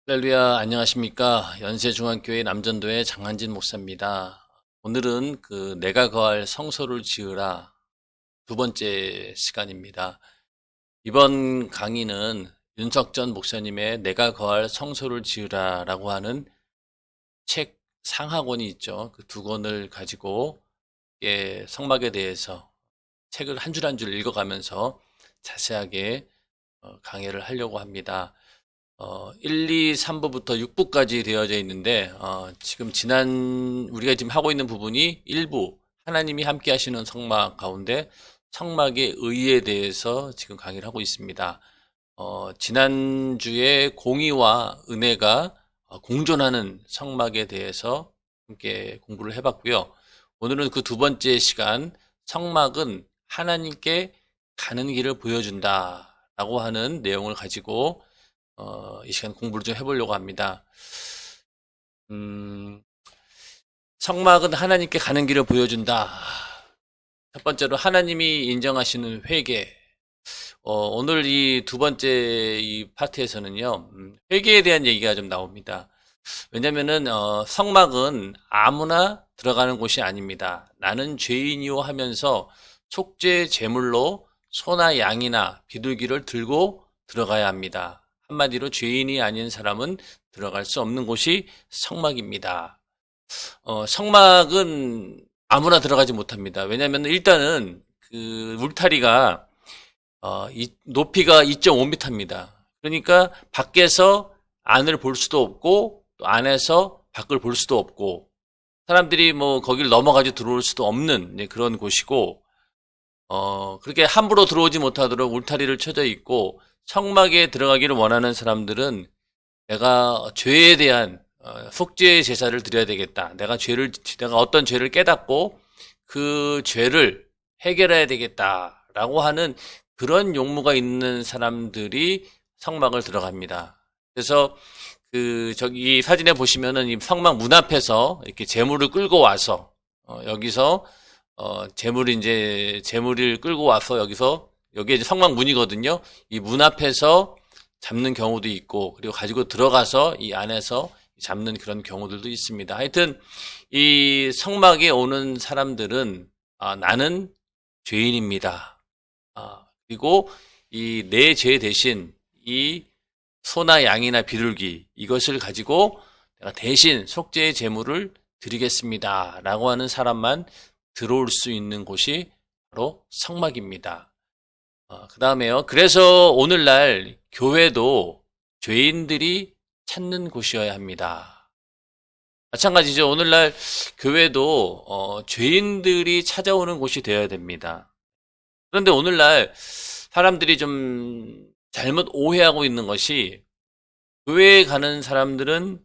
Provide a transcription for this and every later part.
할렐루야, 안녕하십니까. 연세중앙교회 남전도의 장한진 목사입니다. 오늘은 내가 거할 성소를 지으라 두 번째 시간입니다. 이번 강의는 윤석전 목사님의 내가 거할 성소를 지으라 라고 하는 책 상하권이 있죠. 그 두 권을 가지고 성막에 대해서 책을 한 줄 한 줄 읽어가면서 자세하게 강의를 하려고 합니다. 1, 2, 3부부터 6부까지 되어져 있는데, 우리가 지금 하고 있는 부분이 1부, 하나님이 함께 하시는 성막 가운데 성막의 의에 대해서 지금 강의를 하고 있습니다. 지난주에 공의와 은혜가 공존하는 성막에 대해서 함께 공부를 해봤고요. 오늘은 그 두 번째 시간, 성막은 하나님께 가는 길을 보여준다 라고 하는 내용을 가지고 이 시간 공부를 좀 해보려고 합니다. 성막은 하나님께 가는 길을 보여준다. 첫 번째로 하나님이 인정하시는 회개. 오늘 이 두 번째 이 파트에서는요, 회개에 대한 얘기가 좀 나옵니다. 왜냐면은, 성막은 아무나 들어가는 곳이 아닙니다. 나는 죄인이요 하면서 속죄 제물로 소나 양이나 비둘기를 들고 들어가야 합니다. 한마디로 죄인이 아닌 사람은 들어갈 수 없는 곳이 성막입니다. 성막은 아무나 들어가지 못합니다. 왜냐하면 일단은 그 울타리가 높이가 2.5m입니다. 그러니까 밖에서 안을 볼 수도 없고 또 안에서 밖을 볼 수도 없고 사람들이 뭐 거길 넘어가지 들어올 수도 없는 그런 곳이고 그렇게 함부로 들어오지 못하도록 울타리를 쳐져 있고 성막에 들어가기를 원하는 사람들은 내가 죄에 대한 속죄의 제사를 드려야 되겠다. 내가 어떤 죄를 깨닫고 그 죄를 해결해야 되겠다라고 하는 그런 용무가 있는 사람들이 성막을 들어갑니다. 그래서 저기 사진에 보시면은 이 성막 문 앞에서 이렇게 재물을 끌고 와서 여기서 재물을 끌고 와서 여기에 이제 성막 문이거든요. 이 문 앞에서 잡는 경우도 있고, 그리고 가지고 들어가서 이 안에서 잡는 그런 경우들도 있습니다. 하여튼, 이 성막에 오는 사람들은, 나는 죄인입니다. 그리고 이 내 죄 대신 이 소나 양이나 비둘기, 이것을 가지고 내가 대신 속죄의 제물을 드리겠습니다. 라고 하는 사람만 들어올 수 있는 곳이 바로 성막입니다. 그 다음에요. 그래서 오늘날 교회도 죄인들이 찾는 곳이어야 합니다. 마찬가지죠. 오늘날 교회도 죄인들이 찾아오는 곳이 되어야 됩니다. 그런데 오늘날 사람들이 좀 잘못 오해하고 있는 것이 교회에 가는 사람들은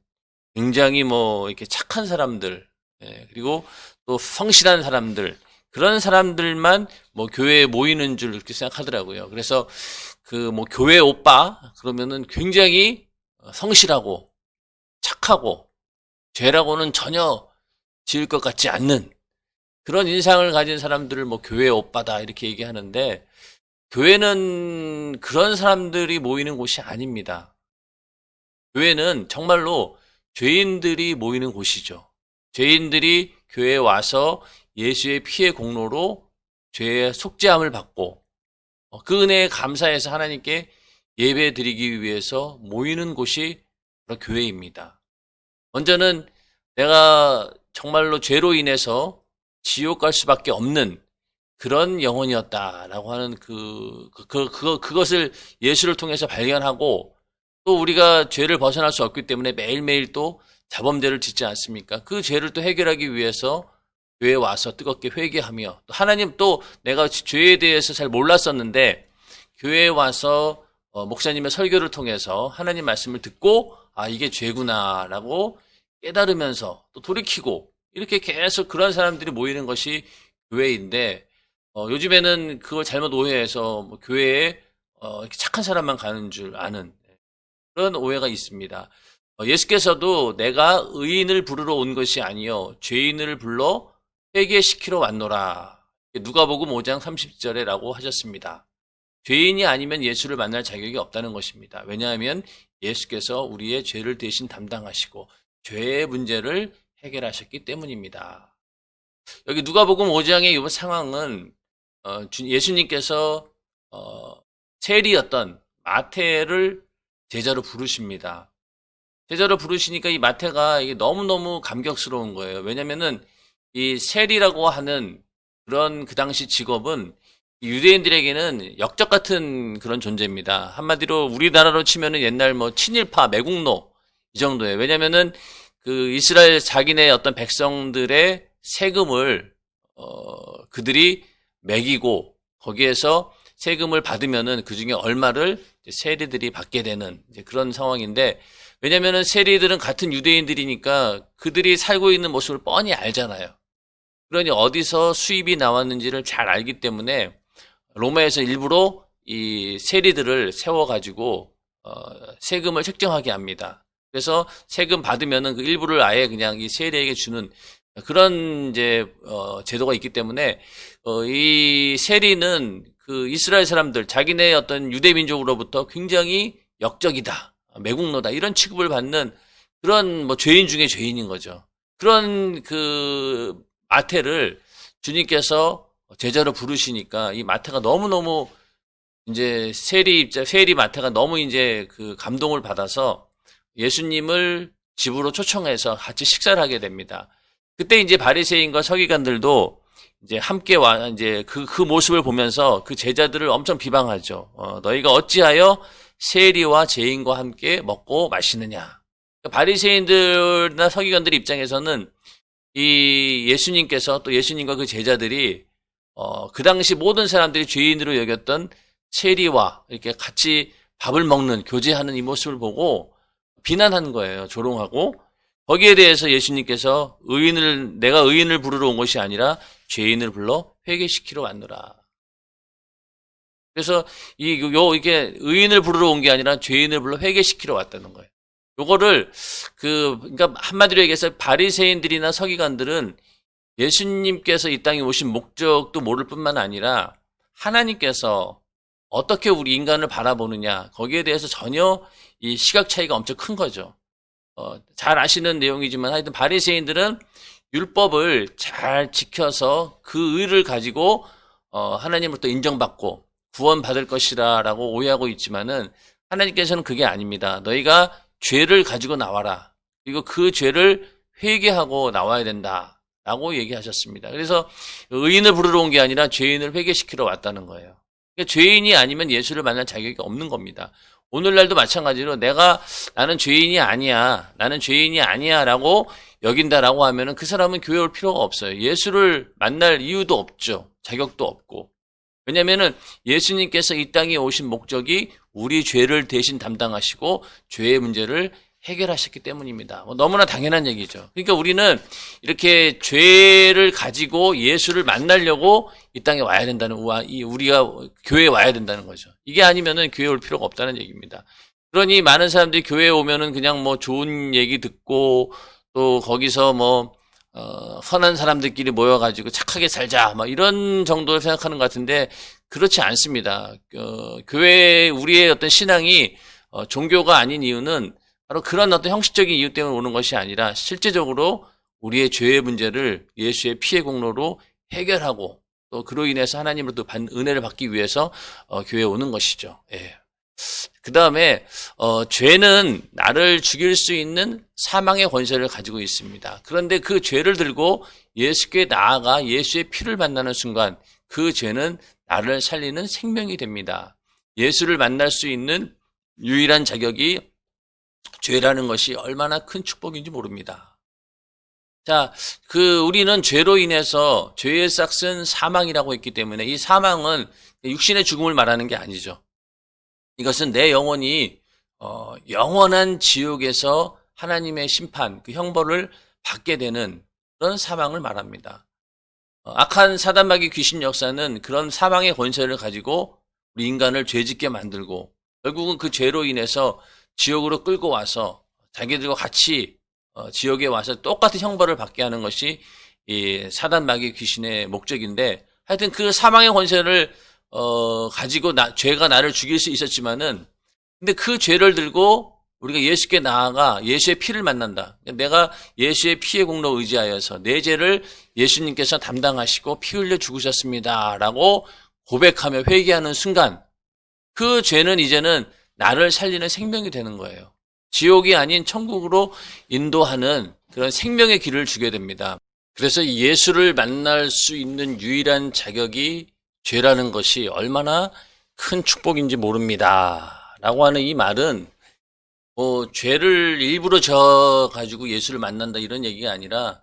굉장히 이렇게 착한 사람들, 그리고 또 성실한 사람들, 그런 사람들만 교회에 모이는 줄 이렇게 생각하더라고요. 그래서 교회 오빠 그러면은 굉장히 성실하고 착하고 죄라고는 전혀 지을 것 같지 않는 그런 인상을 가진 사람들을 교회 오빠다 이렇게 얘기하는데 교회는 그런 사람들이 모이는 곳이 아닙니다. 교회는 정말로 죄인들이 모이는 곳이죠. 죄인들이 교회에 와서 예수의 피의 공로로 죄의 속죄함을 받고 그 은혜에 감사해서 하나님께 예배 드리기 위해서 모이는 곳이 바로 교회입니다. 먼저는 내가 정말로 죄로 인해서 지옥 갈 수밖에 없는 그런 영혼이었다라고 하는 그것을 예수를 통해서 발견하고 또 우리가 죄를 벗어날 수 없기 때문에 매일매일 또 자범죄를 짓지 않습니까? 그 죄를 또 해결하기 위해서 교회에 와서 뜨겁게 회개하며 또 하나님 또 내가 죄에 대해서 잘 몰랐었는데 교회에 와서 목사님의 설교를 통해서 하나님 말씀을 듣고 이게 죄구나라고 깨달으면서 또 돌이키고 이렇게 계속 그런 사람들이 모이는 것이 교회인데 요즘에는 그걸 잘못 오해해서 교회에 이렇게 착한 사람만 가는 줄 아는 그런 오해가 있습니다. 예수께서도 내가 의인을 부르러 온 것이 아니요 죄인을 불러 회개시키러 왔노라. 누가복음 5장 30절에 라고 하셨습니다. 죄인이 아니면 예수를 만날 자격이 없다는 것입니다. 왜냐하면 예수께서 우리의 죄를 대신 담당하시고 죄의 문제를 해결하셨기 때문입니다. 여기 누가복음 5장의 이 상황은 예수님께서 세리였던 마태를 제자로 부르십니다. 제자로 부르시니까 이 마태가 이게 너무너무 감격스러운 거예요. 왜냐면은 이 세리라고 하는 그런 그 당시 직업은 유대인들에게는 역적 같은 그런 존재입니다. 한마디로 우리나라로 치면은 옛날 뭐 친일파, 매국노 이 정도예요. 왜냐면은 그 이스라엘 자기네 어떤 백성들의 세금을 그들이 매기고 거기에서 세금을 받으면은 그 중에 얼마를 세리들이 받게 되는 이제 그런 상황인데, 왜냐면은 세리들은 같은 유대인들이니까 그들이 살고 있는 모습을 뻔히 알잖아요. 그러니 어디서 수입이 나왔는지를 잘 알기 때문에 로마에서 일부러 이 세리들을 세워가지고 세금을 책정하게 합니다. 그래서 세금 받으면은 그 일부를 아예 그냥 이 세리에게 주는 그런 이제 제도가 있기 때문에 이 세리는 그 이스라엘 사람들 자기네 어떤 유대 민족으로부터 굉장히 역적이다, 매국노다 이런 취급을 받는 그런 뭐 죄인 중에 죄인인 거죠. 그런 그 마태를 주님께서 제자로 부르시니까 이 마태가 너무너무 이제 세리 마태가 너무 이제 그 감동을 받아서 예수님을 집으로 초청해서 같이 식사를 하게 됩니다. 그때 이제 바리새인과 서기관들도 이제 함께 이제 그 모습을 보면서 그 제자들을 엄청 비방하죠. 너희가 어찌하여 세리와 죄인과 함께 먹고 마시느냐. 바리새인들이나 서기관들 입장에서는 이 예수님께서 또 예수님과 그 제자들이 그 당시 모든 사람들이 죄인으로 여겼던 세리와 이렇게 같이 밥을 먹는 교제하는 이 모습을 보고 비난한 거예요. 조롱하고. 거기에 대해서 예수님께서 내가 의인을 부르러 온 것이 아니라 죄인을 불러 회개시키러 왔노라. 그래서 이게 의인을 부르러 온 게 아니라 죄인을 불러 회개시키러 왔다는 거예요. 요거를 그러니까 한마디로 얘기해서 바리새인들이나 서기관들은 예수님께서 이 땅에 오신 목적도 모를 뿐만 아니라 하나님께서 어떻게 우리 인간을 바라보느냐 거기에 대해서 전혀 이 시각 차이가 엄청 큰 거죠. 잘 아시는 내용이지만 하여튼 바리새인들은 율법을 잘 지켜서 그 의를 가지고 하나님으로부터 인정받고 구원받을 것이라고 오해하고 있지만은 하나님께서는 그게 아닙니다. 너희가 죄를 가지고 나와라. 그리고 그 죄를 회개하고 나와야 된다라고 얘기하셨습니다. 그래서 의인을 부르러 온 게 아니라 죄인을 회개시키러 왔다는 거예요. 그러니까 죄인이 아니면 예수를 만날 자격이 없는 겁니다. 오늘날도 마찬가지로 나는 죄인이 아니야. 나는 죄인이 아니야. 라고 여긴다라고 하면은 그 사람은 교회 올 필요가 없어요. 예수를 만날 이유도 없죠. 자격도 없고. 왜냐면은 예수님께서 이 땅에 오신 목적이 우리 죄를 대신 담당하시고 죄의 문제를 해결하셨기 때문입니다. 너무나 당연한 얘기죠. 그러니까 우리는 이렇게 죄를 가지고 예수를 만나려고 이 땅에 와야 된다는 우리가 교회에 와야 된다는 거죠. 이게 아니면은 교회에 올 필요가 없다는 얘기입니다. 그러니 많은 사람들이 교회에 오면은 그냥 뭐 좋은 얘기 듣고 또 거기서 뭐 선한 사람들끼리 모여가지고 착하게 살자 막 이런 정도로 생각하는 것 같은데 그렇지 않습니다. 교회 우리의 어떤 신앙이 종교가 아닌 이유는 바로 그런 어떤 형식적인 이유 때문에 오는 것이 아니라 실제적으로 우리의 죄의 문제를 예수의 피의 공로로 해결하고 또 그로 인해서 하나님으로부터 은혜를 받기 위해서 교회에 오는 것이죠. 예. 그 다음에 죄는 나를 죽일 수 있는 사망의 권세를 가지고 있습니다. 그런데 그 죄를 들고 예수께 나아가 예수의 피를 만나는 순간 그 죄는 나를 살리는 생명이 됩니다. 예수를 만날 수 있는 유일한 자격이 죄라는 것이 얼마나 큰 축복인지 모릅니다. 자, 우리는 죄로 인해서 죄의 싹은 사망이라고 했기 때문에 이 사망은 육신의 죽음을 말하는 게 아니죠. 이것은 내 영혼이 영원한 지옥에서 하나님의 심판, 그 형벌을 받게 되는 그런 사망을 말합니다. 악한 사단마귀 귀신 역사는 그런 사망의 권세를 가지고 우리 인간을 죄짓게 만들고 결국은 그 죄로 인해서 지옥으로 끌고 와서 자기들과 같이 지옥에 와서 똑같은 형벌을 받게 하는 것이 이 사단마귀 귀신의 목적인데 하여튼 그 사망의 권세를 가지고 죄가 나를 죽일 수 있었지만은 근데 그 죄를 들고 우리가 예수께 나아가 예수의 피를 만난다. 내가 예수의 피의 공로 의지하여서 내 죄를 예수님께서 담당하시고 피 흘려 죽으셨습니다. 라고 고백하며 회개하는 순간 그 죄는 이제는 나를 살리는 생명이 되는 거예요. 지옥이 아닌 천국으로 인도하는 그런 생명의 길을 주게 됩니다. 그래서 예수를 만날 수 있는 유일한 자격이 죄라는 것이 얼마나 큰 축복인지 모릅니다. 라고 하는 이 말은 죄를 일부러 져가지고 예수를 만난다 이런 얘기가 아니라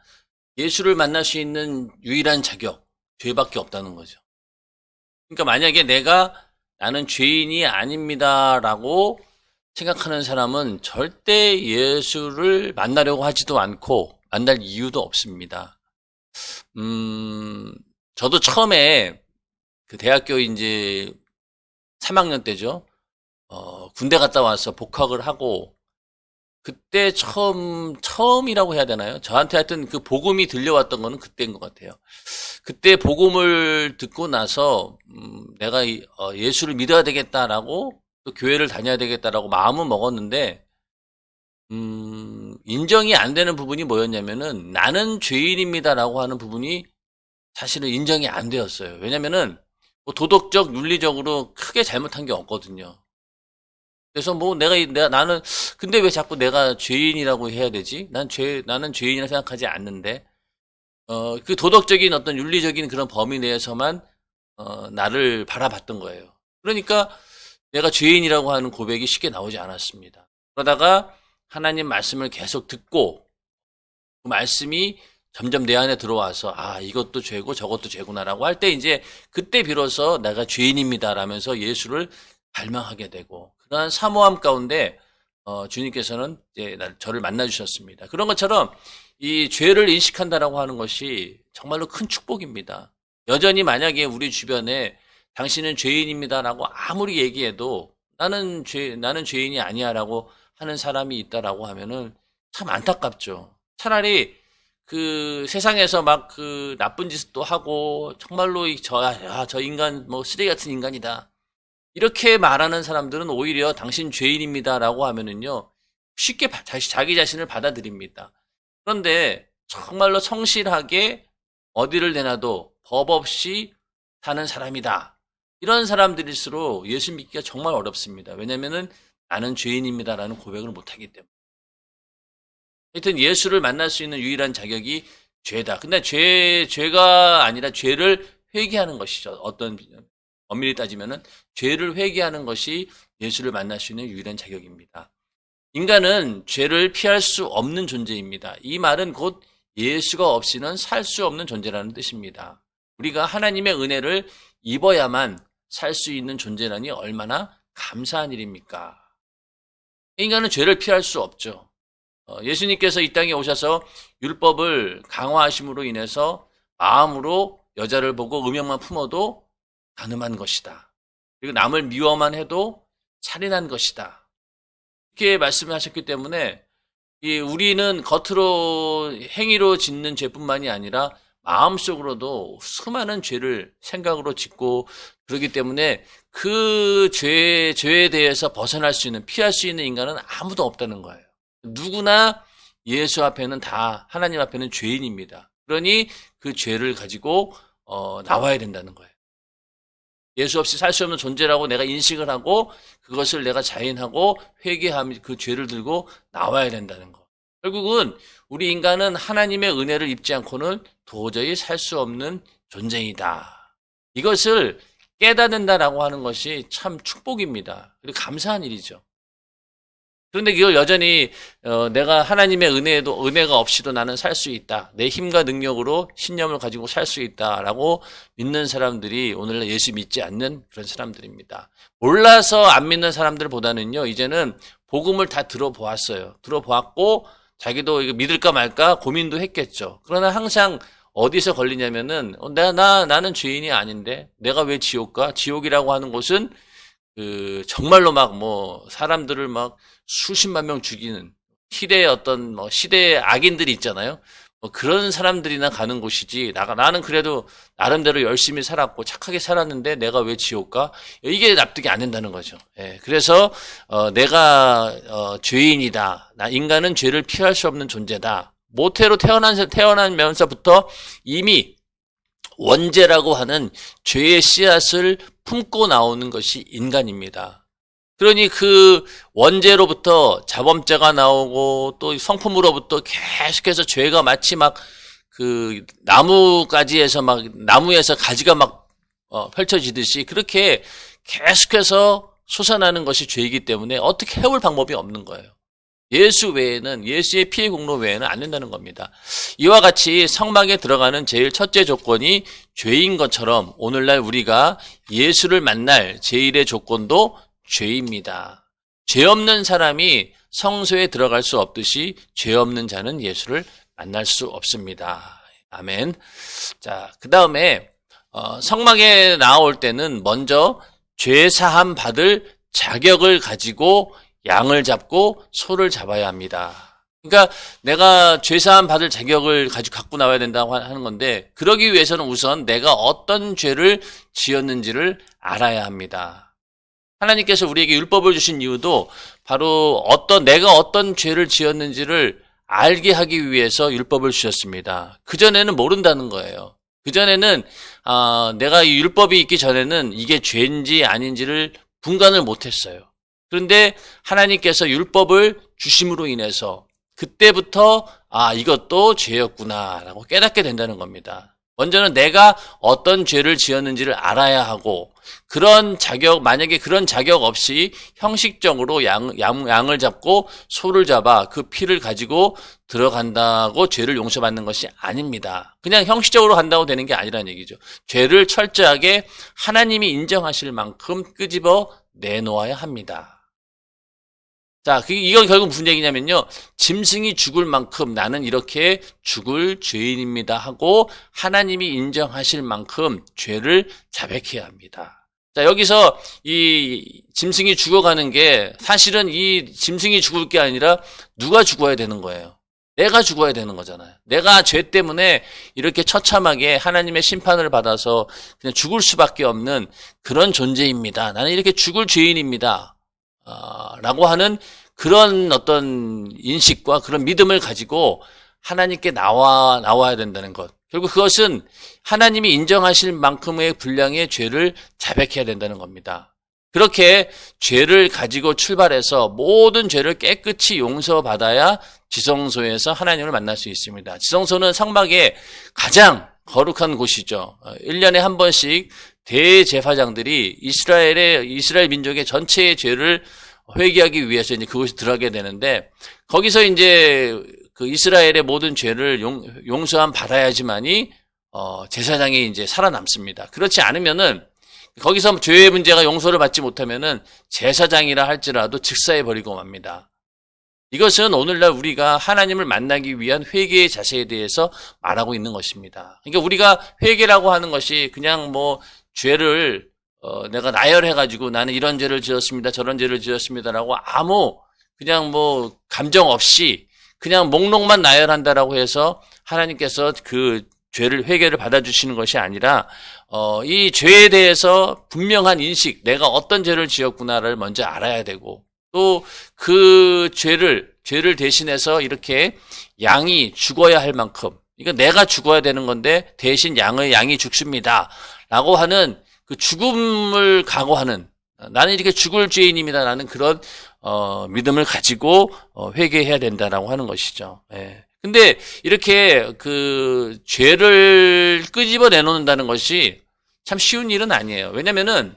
예수를 만날 수 있는 유일한 자격, 죄밖에 없다는 거죠. 그러니까 만약에 나는 죄인이 아닙니다라고 생각하는 사람은 절대 예수를 만나려고 하지도 않고 만날 이유도 없습니다. 저도 처음에 그 대학교 이제 3학년 때죠. 군대 갔다 와서 복학을 하고 그때 처음이라고 해야 되나요? 저한테 하여튼 그 복음이 들려왔던 거는 그때인 것 같아요. 그때 복음을 듣고 나서 내가 예수를 믿어야 되겠다라고 또 교회를 다녀야 되겠다라고 마음은 먹었는데 인정이 안 되는 부분이 뭐였냐면은 나는 죄인입니다라고 하는 부분이 사실은 인정이 안 되었어요. 왜냐면은 뭐 도덕적 윤리적으로 크게 잘못한 게 없거든요. 그래서 나는 근데 왜 자꾸 내가 죄인이라고 해야 되지? 나는 죄인이라 생각하지 않는데 그 도덕적인 어떤 윤리적인 그런 범위 내에서만 나를 바라봤던 거예요. 그러니까 내가 죄인이라고 하는 고백이 쉽게 나오지 않았습니다. 그러다가 하나님 말씀을 계속 듣고 그 말씀이 점점 내 안에 들어와서 이것도 죄고 저것도 죄구나라고 할 때 이제 그때 비로소 내가 죄인입니다라면서 예수를 발명하게 되고 그러한 사모함 가운데 주님께서는 이제 저를 만나 주셨습니다. 그런 것처럼 이 죄를 인식한다라고 하는 것이 정말로 큰 축복입니다. 여전히 만약에 우리 주변에 당신은 죄인입니다라고 아무리 얘기해도 나는 죄인이 아니야라고 하는 사람이 있다라고 하면은 참 안타깝죠. 차라리 그 세상에서 막 그 나쁜 짓도 하고 정말로 저 인간 뭐 쓰레기 같은 인간이다. 이렇게 말하는 사람들은 오히려 당신 죄인입니다라고 하면은요 쉽게 자기 자신을 받아들입니다. 그런데 정말로 성실하게 어디를 내놔도 법 없이 사는 사람이다. 이런 사람들일수록 예수 믿기가 정말 어렵습니다. 왜냐면은 나는 죄인입니다라는 고백을 못하기 때문에. 하여튼 예수를 만날 수 있는 유일한 자격이 죄다. 근데 죄가 아니라 죄를 회개하는 것이죠. 엄밀히 따지면은 죄를 회개하는 것이 예수를 만날 수 있는 유일한 자격입니다. 인간은 죄를 피할 수 없는 존재입니다. 이 말은 곧 예수가 없이는 살 수 없는 존재라는 뜻입니다. 우리가 하나님의 은혜를 입어야만 살 수 있는 존재라니 얼마나 감사한 일입니까? 인간은 죄를 피할 수 없죠. 예수님께서 이 땅에 오셔서 율법을 강화하심으로 인해서 마음으로 여자를 보고 음욕만 품어도 간음한 것이다. 그리고 남을 미워만 해도 살인한 것이다. 이렇게 말씀하셨기 때문에 우리는 겉으로 행위로 짓는 죄뿐만이 아니라 마음속으로도 수많은 죄를 생각으로 짓고 그렇기 때문에 그 죄에 대해서 벗어날 수 있는, 피할 수 있는 인간은 아무도 없다는 거예요. 누구나 예수 앞에는 다, 하나님 앞에는 죄인입니다. 그러니 그 죄를 가지고 나와야 된다는 거예요. 예수 없이 살 수 없는 존재라고 내가 인식을 하고 그것을 내가 자인하고 회개하며 그 죄를 들고 나와야 된다는 거. 결국은 우리 인간은 하나님의 은혜를 입지 않고는 도저히 살 수 없는 존재이다. 이것을 깨닫는다라고 하는 것이 참 축복입니다. 그리고 감사한 일이죠. 그런데 이걸 여전히 내가 하나님의 은혜가 없이도 나는 살 수 있다. 내 힘과 능력으로 신념을 가지고 살 수 있다라고 믿는 사람들이 오늘날 예수 믿지 않는 그런 사람들입니다. 몰라서 안 믿는 사람들보다는요, 이제는 복음을 다 들어보았어요. 들어보았고 자기도 이거 믿을까 말까 고민도 했겠죠. 그러나 항상 어디서 걸리냐면은 나는 죄인이 아닌데 내가 왜 지옥 가? 지옥이라고 하는 곳은 정말로 사람들을 수십만 명 죽이는 시대의 시대의 악인들이 있잖아요. 뭐 그런 사람들이나 가는 곳이지, 나는 그래도 나름대로 열심히 살았고 착하게 살았는데 내가 왜 지옥 가? 이게 납득이 안 된다는 거죠. 예, 그래서 내가 죄인이다. 인간은 죄를 피할 수 없는 존재다. 모태로 태어나면서부터 이미 원죄라고 하는 죄의 씨앗을 품고 나오는 것이 인간입니다. 그러니 그 원죄로부터 자범죄가 나오고 또 성품으로부터 계속해서 죄가 마치 막 그 나무가지에서 막 나무에서 가지가 막 펼쳐지듯이 그렇게 계속해서 솟아나는 것이 죄이기 때문에 어떻게 해올 방법이 없는 거예요. 예수 외에는, 예수의 피의 공로 외에는 안 된다는 겁니다. 이와 같이 성막에 들어가는 제일 첫째 조건이 죄인 것처럼 오늘날 우리가 예수를 만날 제일의 조건도 죄입니다. 죄 없는 사람이 성소에 들어갈 수 없듯이 죄 없는 자는 예수를 만날 수 없습니다. 아멘. 자, 그 다음에 성막에 나올 때는 먼저 죄 사함 받을 자격을 가지고 양을 잡고 소를 잡아야 합니다. 그러니까 내가 죄사함 받을 자격을 갖고 나와야 된다고 하는 건데, 그러기 위해서는 우선 내가 어떤 죄를 지었는지를 알아야 합니다. 하나님께서 우리에게 율법을 주신 이유도 바로 내가 어떤 죄를 지었는지를 알게 하기 위해서 율법을 주셨습니다. 그전에는 모른다는 거예요. 그전에는 내가 이 율법이 있기 전에는 이게 죄인지 아닌지를 분간을 못했어요. 그런데 하나님께서 율법을 주심으로 인해서 그때부터 이것도 죄였구나라고 깨닫게 된다는 겁니다. 먼저는 내가 어떤 죄를 지었는지를 알아야 하고, 그런 자격, 만약에 그런 자격 없이 형식적으로 양을 잡고 소를 잡아 그 피를 가지고 들어간다고 죄를 용서받는 것이 아닙니다. 그냥 형식적으로 간다고 되는 게 아니라는 얘기죠. 죄를 철저하게 하나님이 인정하실 만큼 끄집어 내놓아야 합니다. 자, 이건 결국 무슨 얘기냐면요. 짐승이 죽을 만큼 나는 이렇게 죽을 죄인입니다 하고 하나님이 인정하실 만큼 죄를 자백해야 합니다. 자, 여기서 이 짐승이 죽어가는 게 사실은 이 짐승이 죽을 게 아니라 누가 죽어야 되는 거예요. 내가 죽어야 되는 거잖아요. 내가 죄 때문에 이렇게 처참하게 하나님의 심판을 받아서 그냥 죽을 수밖에 없는 그런 존재입니다. 나는 이렇게 죽을 죄인입니다. 라고 하는 그런 어떤 인식과 그런 믿음을 가지고 하나님께 나와야 된다는 것. 결국 그것은 하나님이 인정하실 만큼의 분량의 죄를 자백해야 된다는 겁니다. 그렇게 죄를 가지고 출발해서 모든 죄를 깨끗이 용서받아야 지성소에서 하나님을 만날 수 있습니다. 지성소는 성막의 가장 거룩한 곳이죠. 1년에 한 번씩 대제사장들이 이스라엘 민족의 전체의 죄를 회개하기 위해서 이제 그곳에 들어가게 되는데, 거기서 이제 그 이스라엘의 모든 죄를 용서함 받아야지만이 제사장이 이제 살아남습니다. 그렇지 않으면은 거기서 죄의 문제가 용서를 받지 못하면은 제사장이라 할지라도 즉사해 버리고 맙니다. 이것은 오늘날 우리가 하나님을 만나기 위한 회개의 자세에 대해서 말하고 있는 것입니다. 그러니까 우리가 회개라고 하는 것이 그냥 뭐 죄를 내가 나열해가지고 나는 이런 죄를 지었습니다, 저런 죄를 지었습니다라고 아무 그냥 뭐 감정 없이 그냥 목록만 나열한다라고 해서 하나님께서 그 죄를 회개를 받아주시는 것이 아니라 이 죄에 대해서 분명한 인식, 내가 어떤 죄를 지었구나를 먼저 알아야 되고, 또 그 죄를 대신해서 이렇게 양이 죽어야 할 만큼, 그러니까 내가 죽어야 되는 건데 대신 양이 죽습니다라고 하는 그 죽음을 각오하는, 나는 이렇게 죽을 죄인입니다라는 그런 믿음을 가지고 회개해야 된다라고 하는 것이죠. 예. 근데 이렇게 그 죄를 끄집어 내놓는다는 것이 참 쉬운 일은 아니에요. 왜냐면은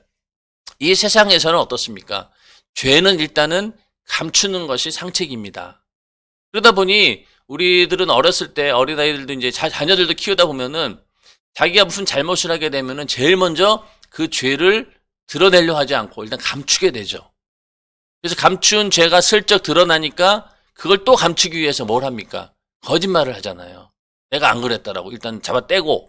이 세상에서는 어떻습니까? 죄는 일단은 감추는 것이 상책입니다. 그러다 보니 우리들은 어렸을 때, 어린아이들도 이제 자녀들도 키우다 보면은 자기가 무슨 잘못을 하게 되면은 제일 먼저 그 죄를 드러내려 하지 않고 일단 감추게 되죠. 그래서 감춘 죄가 슬쩍 드러나니까 그걸 또 감추기 위해서 뭘 합니까? 거짓말을 하잖아요. 내가 안 그랬다라고 일단 잡아떼고,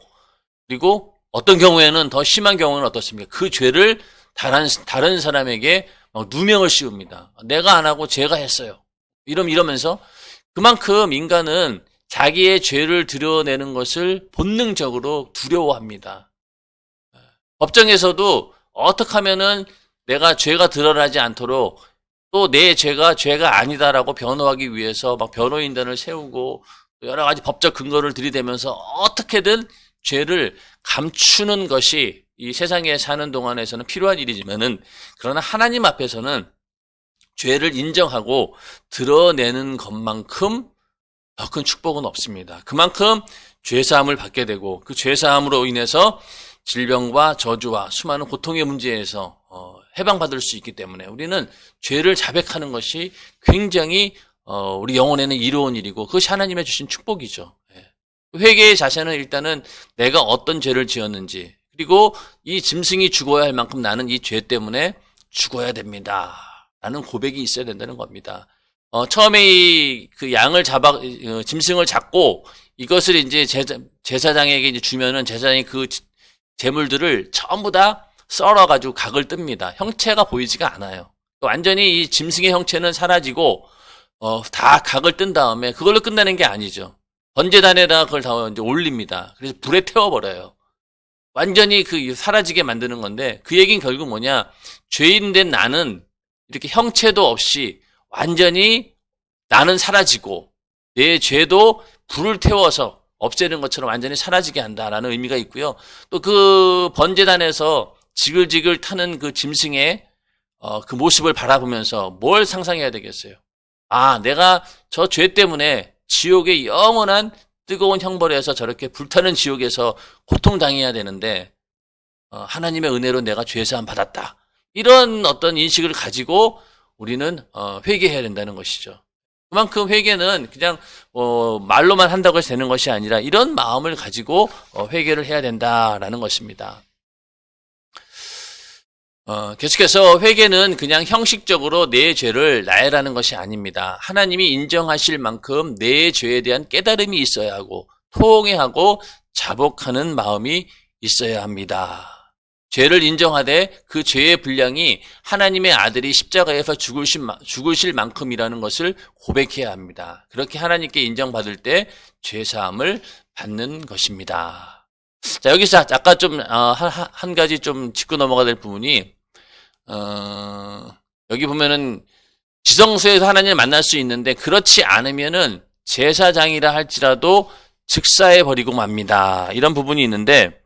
그리고 어떤 경우에는, 더 심한 경우는 어떻습니까? 그 죄를 다른 사람에게 막 누명을 씌웁니다. 내가 안 하고 제가 했어요. 이러면서 그만큼 인간은 자기의 죄를 드러내는 것을 본능적으로 두려워합니다. 법정에서도 어떻게 하면은 내가 죄가 드러나지 않도록 또 내 죄가 아니다라고 변호하기 위해서 막 변호인단을 세우고 여러 가지 법적 근거를 들이대면서 어떻게든 죄를 감추는 것이 이 세상에 사는 동안에서는 필요한 일이지만은, 그러나 하나님 앞에서는 죄를 인정하고 드러내는 것만큼 더 큰 축복은 없습니다. 그만큼 죄사함을 받게 되고, 그 죄사함으로 인해서 질병과 저주와 수많은 고통의 문제에서 해방받을 수 있기 때문에 우리는 죄를 자백하는 것이 굉장히 우리 영혼에는 이로운 일이고, 그것이 하나님의 주신 축복이죠. 회개의 자세는 일단은 내가 어떤 죄를 지었는지, 그리고 이 짐승이 죽어야 할 만큼 나는 이 죄 때문에 죽어야 됩니다 라는 고백이 있어야 된다는 겁니다. 처음에 그 양을 짐승을 잡고 이것을 이제 제사장에게 이제 주면은 제사장이 그 제물들을 전부 다 썰어가지고 각을 뜹니다. 형체가 보이지가 않아요. 완전히 이 짐승의 형체는 사라지고, 다 각을 뜬 다음에 그걸로 끝나는 게 아니죠. 번제단에다가 그걸 다 이제 올립니다. 그래서 불에 태워버려요. 완전히 사라지게 만드는 건데, 그 얘기는 결국 뭐냐? 죄인된 나는 이렇게 형체도 없이 완전히 나는 사라지고, 내 죄도 불을 태워서 없애는 것처럼 완전히 사라지게 한다라는 의미가 있고요. 또 그 번제단에서 지글지글 타는 그 짐승의 그 모습을 바라보면서 뭘 상상해야 되겠어요? 아, 내가 저 죄 때문에 지옥의 영원한 뜨거운 형벌에서 저렇게 불타는 지옥에서 고통당해야 되는데, 하나님의 은혜로 내가 죄사함 받았다. 이런 어떤 인식을 가지고 우리는 회개해야 된다는 것이죠. 그만큼 회개는 그냥 말로만 한다고 해서 되는 것이 아니라 이런 마음을 가지고 회개를 해야 된다라는 것입니다. 계속해서 회개는 그냥 형식적으로 내 죄를 나열하는 것이 아닙니다. 하나님이 인정하실 만큼 내 죄에 대한 깨달음이 있어야 하고, 통회하고 자복하는 마음이 있어야 합니다. 죄를 인정하되 그 죄의 분량이 하나님의 아들이 십자가에서 죽으실 만큼이라는 것을 고백해야 합니다. 그렇게 하나님께 인정받을 때 죄사함을 받는 것입니다. 자, 여기서 아까 좀 한 가지 좀 짚고 넘어가야 될 부분이, 여기 보면은 지성소에서 하나님을 만날 수 있는데, 그렇지 않으면은 제사장이라 할지라도 즉사해 버리고 맙니다. 이런 부분이 있는데,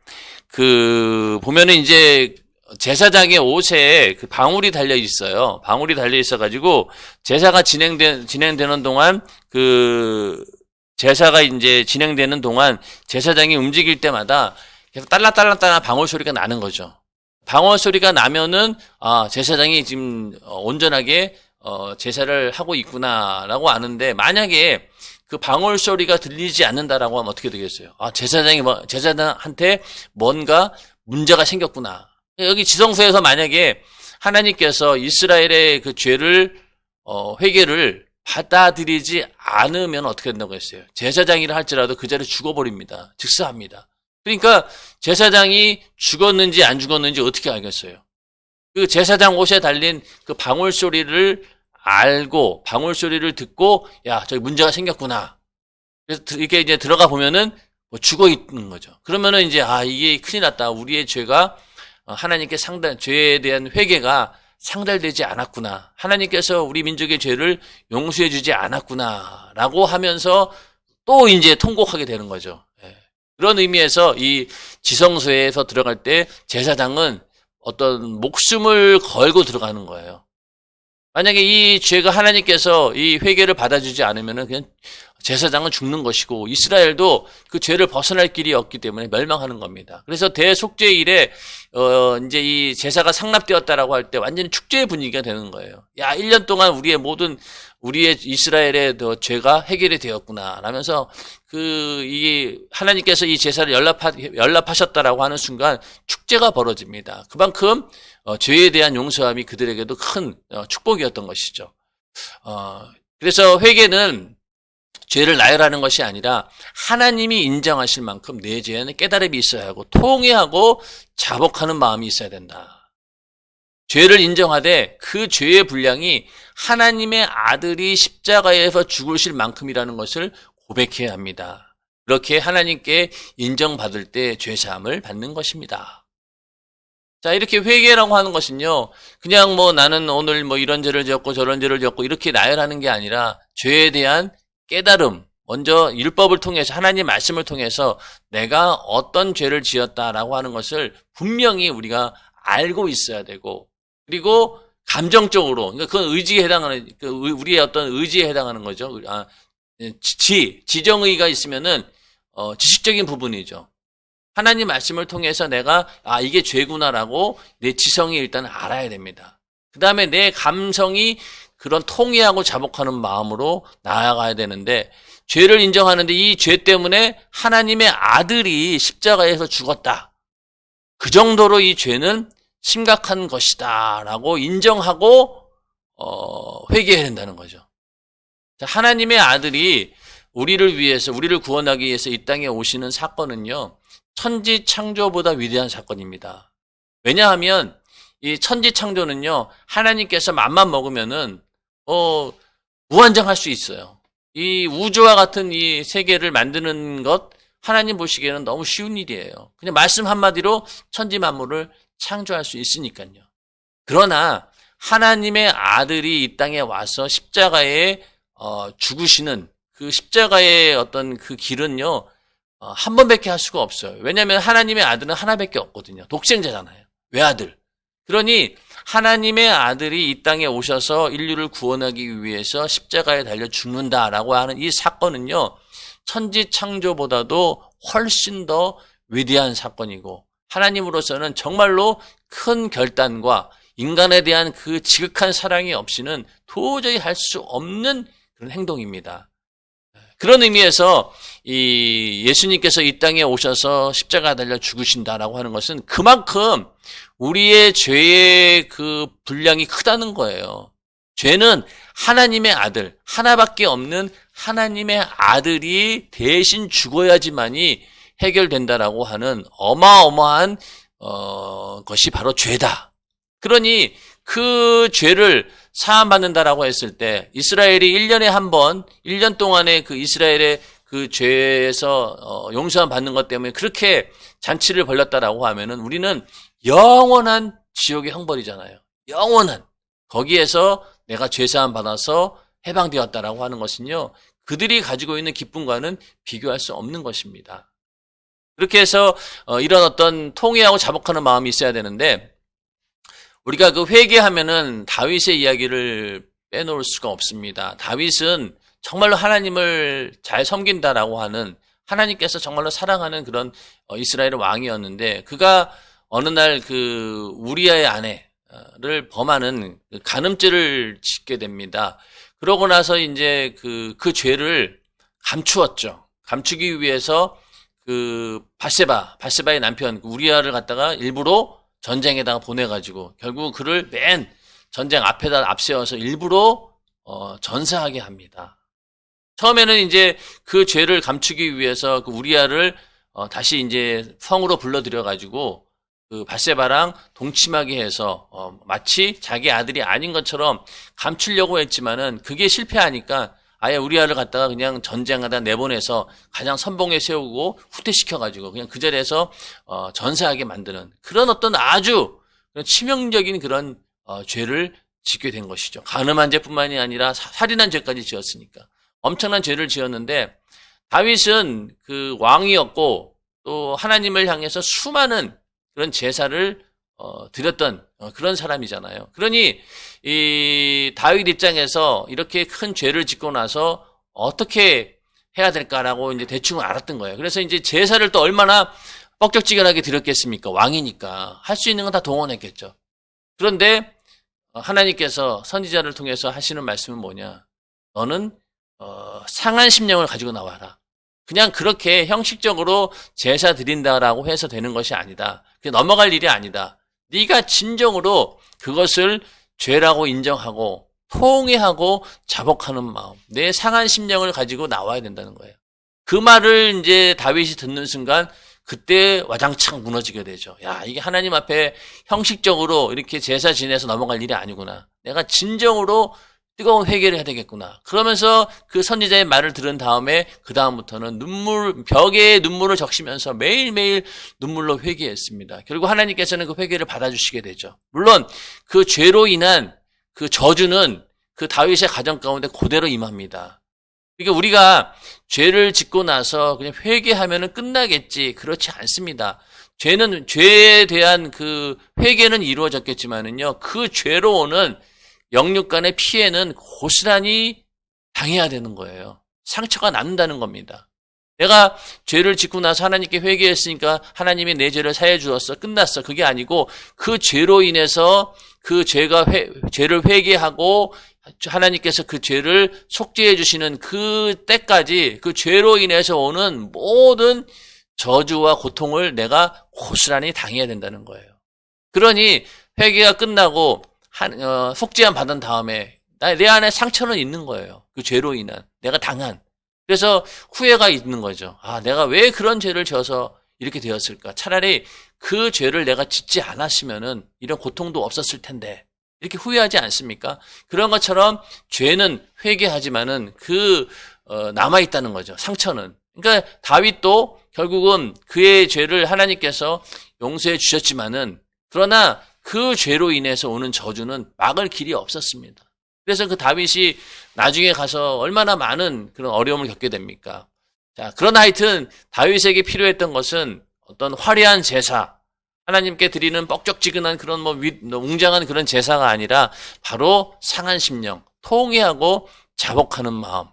보면은 이제 제사장의 옷에 그 방울이 달려 있어요. 방울이 달려 있어가지고 제사가 진행되는 동안 제사가 이제 진행되는 동안 제사장이 움직일 때마다 계속 딸랑딸랑딸랑 방울 소리가 나는 거죠. 방울 소리가 나면은 제사장이 지금 온전하게 제사를 하고 있구나라고 아는데, 만약에 그 방울 소리가 들리지 않는다라고 하면 어떻게 되겠어요? 제사장한테 뭔가 문제가 생겼구나. 여기 지성소에서 만약에 하나님께서 이스라엘의 그 죄를 회개를 받아들이지 않으면 어떻게 된다고 했어요? 제사장이라 할지라도 그 자리에 죽어버립니다. 즉사합니다. 그러니까 제사장이 죽었는지 안 죽었는지 어떻게 알겠어요? 그 제사장 옷에 달린 그 방울 소리를 알고, 방울 소리를 듣고, 야, 저기 문제가 생겼구나. 그래서 이렇게 이제 들어가 보면은 죽어 있는 거죠. 그러면은 이제 이게 큰일 났다. 우리의 죄가 하나님께 죄에 대한 회개가 상달되지 않았구나. 하나님께서 우리 민족의 죄를 용서해 주지 않았구나라고 하면서 또 이제 통곡하게 되는 거죠. 그런 의미에서 이 지성소에서 들어갈 때 제사장은 어떤 목숨을 걸고 들어가는 거예요. 만약에 이 죄가 하나님께서 이 회개를 받아주지 않으면은 그냥 제사장은 죽는 것이고, 이스라엘도 그 죄를 벗어날 길이 없기 때문에 멸망하는 겁니다. 그래서 대속죄일에 이제 이 제사가 상납되었다라고 할 때 완전히 축제의 분위기가 되는 거예요. 야, 1년 동안 우리의 이스라엘의 죄가 해결이 되었구나 라면서 이 하나님께서 이 제사를 연락하셨다라고 하는 순간 축제가 벌어집니다. 그만큼 죄에 대한 용서함이 그들에게도 큰 축복이었던 것이죠. 그래서 회개는 죄를 나열하는 것이 아니라 하나님이 인정하실 만큼 내 죄에는 깨달음이 있어야 하고, 통회하고 자복하는 마음이 있어야 된다. 죄를 인정하되 그 죄의 분량이 하나님의 아들이 십자가에서 죽으실 만큼이라는 것을 고백해야 합니다. 그렇게 하나님께 인정받을 때 죄사함을 받는 것입니다. 자, 이렇게 회개라고 하는 것은요, 그냥 뭐 나는 오늘 뭐 이런 죄를 지었고 저런 죄를 지었고 이렇게 나열하는 게 아니라 죄에 대한 깨달음, 먼저 율법을 통해서 하나님 말씀을 통해서 내가 어떤 죄를 지었다라고 하는 것을 분명히 우리가 알고 있어야 되고, 그리고 감정적으로, 그러니까 그건 의지에 해당하는, 우리의 어떤 의지에 해당하는 거죠. 지정의가 있으면은 지식적인 부분이죠. 하나님 말씀을 통해서 내가 이게 죄구나라고 내 지성이 일단 알아야 됩니다. 그 다음에 내 감성이 그런 통회하고 자복하는 마음으로 나아가야 되는데, 죄를 인정하는데 이 죄 때문에 하나님의 아들이 십자가에서 죽었다. 그 정도로 이 죄는 심각한 것이다 라고 인정하고 회개해야 된다는 거죠. 하나님의 아들이 우리를 위해서, 우리를 구원하기 위해서 이 땅에 오시는 사건은요, 천지창조보다 위대한 사건입니다. 왜냐하면 이 천지창조는요, 하나님께서 맘만 먹으면은 무한정할 수 있어요. 이 우주와 같은 이 세계를 만드는 것, 하나님 보시기에는 너무 쉬운 일이에요. 그냥 말씀 한마디로 천지 만물을 창조할 수 있으니까요. 그러나 하나님의 아들이 이 땅에 와서 십자가에 죽으시는 그 십자가의 어떤 그 길은요, 한 번밖에 할 수가 없어요. 왜냐하면 하나님의 아들은 하나밖에 없거든요. 독생자잖아요. 외아들. 그러니 하나님의 아들이 이 땅에 오셔서 인류를 구원하기 위해서 십자가에 달려 죽는다라고 하는 이 사건은요, 천지창조보다도 훨씬 더 위대한 사건이고, 하나님으로서는 정말로 큰 결단과 인간에 대한 그 지극한 사랑이 없이는 도저히 할 수 없는 그런 행동입니다. 그런 의미에서 이 예수님께서 이 땅에 오셔서 십자가에 달려 죽으신다라고 하는 것은 그만큼 우리의 죄의 그 분량이 크다는 거예요. 죄는 하나님의 아들, 하나밖에 없는 하나님의 아들이 대신 죽어야지만이 해결된다라고 하는 어마어마한 것이 바로 죄다. 그러니 그 죄를 사함받는다라고 했을 때 이스라엘이 1년에 한 번, 1년 동안의 그 이스라엘의 그 죄에서 용서함 받는 것 때문에 그렇게 잔치를 벌였다라고 하면은 우리는 영원한 지옥의 형벌이잖아요. 영원한. 거기에서 내가 죄사함 받아서 해방되었다라고 하는 것은요, 그들이 가지고 있는 기쁨과는 비교할 수 없는 것입니다. 그렇게 해서 이런 어떤 통회하고 자복하는 마음이 있어야 되는데, 우리가 그 회개하면은 다윗의 이야기를 빼놓을 수가 없습니다. 다윗은 정말로 하나님을 잘 섬긴다라고 하는, 하나님께서 정말로 사랑하는 그런 이스라엘의 왕이었는데, 그가 어느 날 그 우리아의 아내를 범하는 간음죄를 짓게 됩니다. 그러고 나서 이제 그 죄를 감추었죠. 감추기 위해서 그 바세바의 남편 우리아를 갖다가 일부러 전쟁에다가 보내가지고 결국 그를 맨 전쟁 앞에다 앞세워서 일부러 전사하게 합니다. 처음에는 이제 그 죄를 감추기 위해서 그 우리아를 다시 이제 성으로 불러들여가지고 그 바세바랑 동침하게 해서 마치 자기 아들이 아닌 것처럼 감추려고 했지만은 그게 실패하니까 아예 우리아를 갖다가 그냥 전쟁하다 내보내서 가장 선봉에 세우고 후퇴시켜가지고 그냥 그 자리에서 전사하게 만드는 그런 어떤 아주 치명적인 그런 죄를 짓게 된 것이죠. 간음한 죄뿐만이 아니라 살인한 죄까지 지었으니까 엄청난 죄를 지었는데, 다윗은 그 왕이었고 또 하나님을 향해서 수많은 그런 제사를 드렸던 그런 사람이잖아요. 그러니 이 다윗 입장에서 이렇게 큰 죄를 짓고 나서 어떻게 해야 될까라고 이제 대충 알았던 거예요. 그래서 이제 제사를 또 얼마나 뻑적지근하게 드렸겠습니까? 왕이니까 할 수 있는 건 다 동원했겠죠. 그런데 하나님께서 선지자를 통해서 하시는 말씀은 뭐냐? 너는 상한 심령을 가지고 나와라. 그냥 그렇게 형식적으로 제사 드린다라고 해서 되는 것이 아니다. 그냥 넘어갈 일이 아니다. 네가 진정으로 그것을 죄라고 인정하고 통회하고 자복하는 마음, 내 상한 심령을 가지고 나와야 된다는 거예요. 그 말을 이제 다윗이 듣는 순간 그때 와장창 무너지게 되죠. 야, 이게 하나님 앞에 형식적으로 이렇게 제사 지내서 넘어갈 일이 아니구나. 내가 진정으로 뜨거운 회개를 해야 되겠구나. 그러면서 그 선지자의 말을 들은 다음에 그 다음부터는 벽에 눈물을 적시면서 매일매일 눈물로 회개했습니다. 결국 하나님께서는 그 회개를 받아주시게 되죠. 물론 그 죄로 인한 그 저주는 그 다윗의 가정 가운데 그대로 임합니다. 그러니까 우리가 죄를 짓고 나서 그냥 회개하면은 끝나겠지. 그렇지 않습니다. 죄에 대한 그 회개는 이루어졌겠지만은요, 그 죄로 오는 영육 간의 피해는 고스란히 당해야 되는 거예요. 상처가 남는다는 겁니다. 내가 죄를 짓고 나서 하나님께 회개했으니까 하나님이 내 죄를 사해 주었어. 끝났어. 그게 아니고 그 죄로 인해서 그 죄를 회개하고 하나님께서 그 죄를 속죄해 주시는 그 때까지 그 죄로 인해서 오는 모든 저주와 고통을 내가 고스란히 당해야 된다는 거예요. 그러니 회개가 끝나고 속죄함 받은 다음에 내 안에 상처는 있는 거예요. 그 죄로 인한 내가 당한. 그래서 후회가 있는 거죠. 아, 내가 왜 그런 죄를 지어서 이렇게 되었을까? 차라리 그 죄를 내가 짓지 않았으면은 이런 고통도 없었을 텐데. 이렇게 후회하지 않습니까? 그런 것처럼 죄는 회개하지만은 남아있다는 거죠. 상처는. 그러니까 다윗도 결국은 그의 죄를 하나님께서 용서해 주셨지만은 그러나 그 죄로 인해서 오는 저주는 막을 길이 없었습니다. 그래서 그 다윗이 나중에 가서 얼마나 많은 그런 어려움을 겪게 됩니까? 자, 그러나 하여튼 다윗에게 필요했던 것은 어떤 화려한 제사, 하나님께 드리는 뻑적지근한 그런 웅장한 그런 제사가 아니라 바로 상한 심령, 통회하고 자복하는 마음,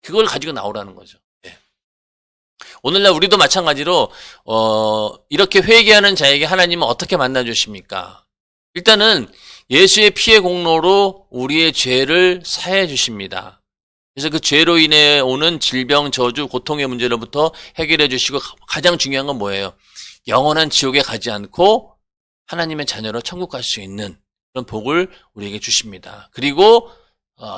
그걸 가지고 나오라는 거죠. 네. 오늘날 우리도 마찬가지로 이렇게 회개하는 자에게 하나님은 어떻게 만나주십니까? 일단은 예수의 피의 공로로 우리의 죄를 사해 주십니다. 그래서 그 죄로 인해 오는 질병, 저주, 고통의 문제로부터 해결해 주시고 가장 중요한 건 뭐예요? 영원한 지옥에 가지 않고 하나님의 자녀로 천국 갈 수 있는 그런 복을 우리에게 주십니다. 그리고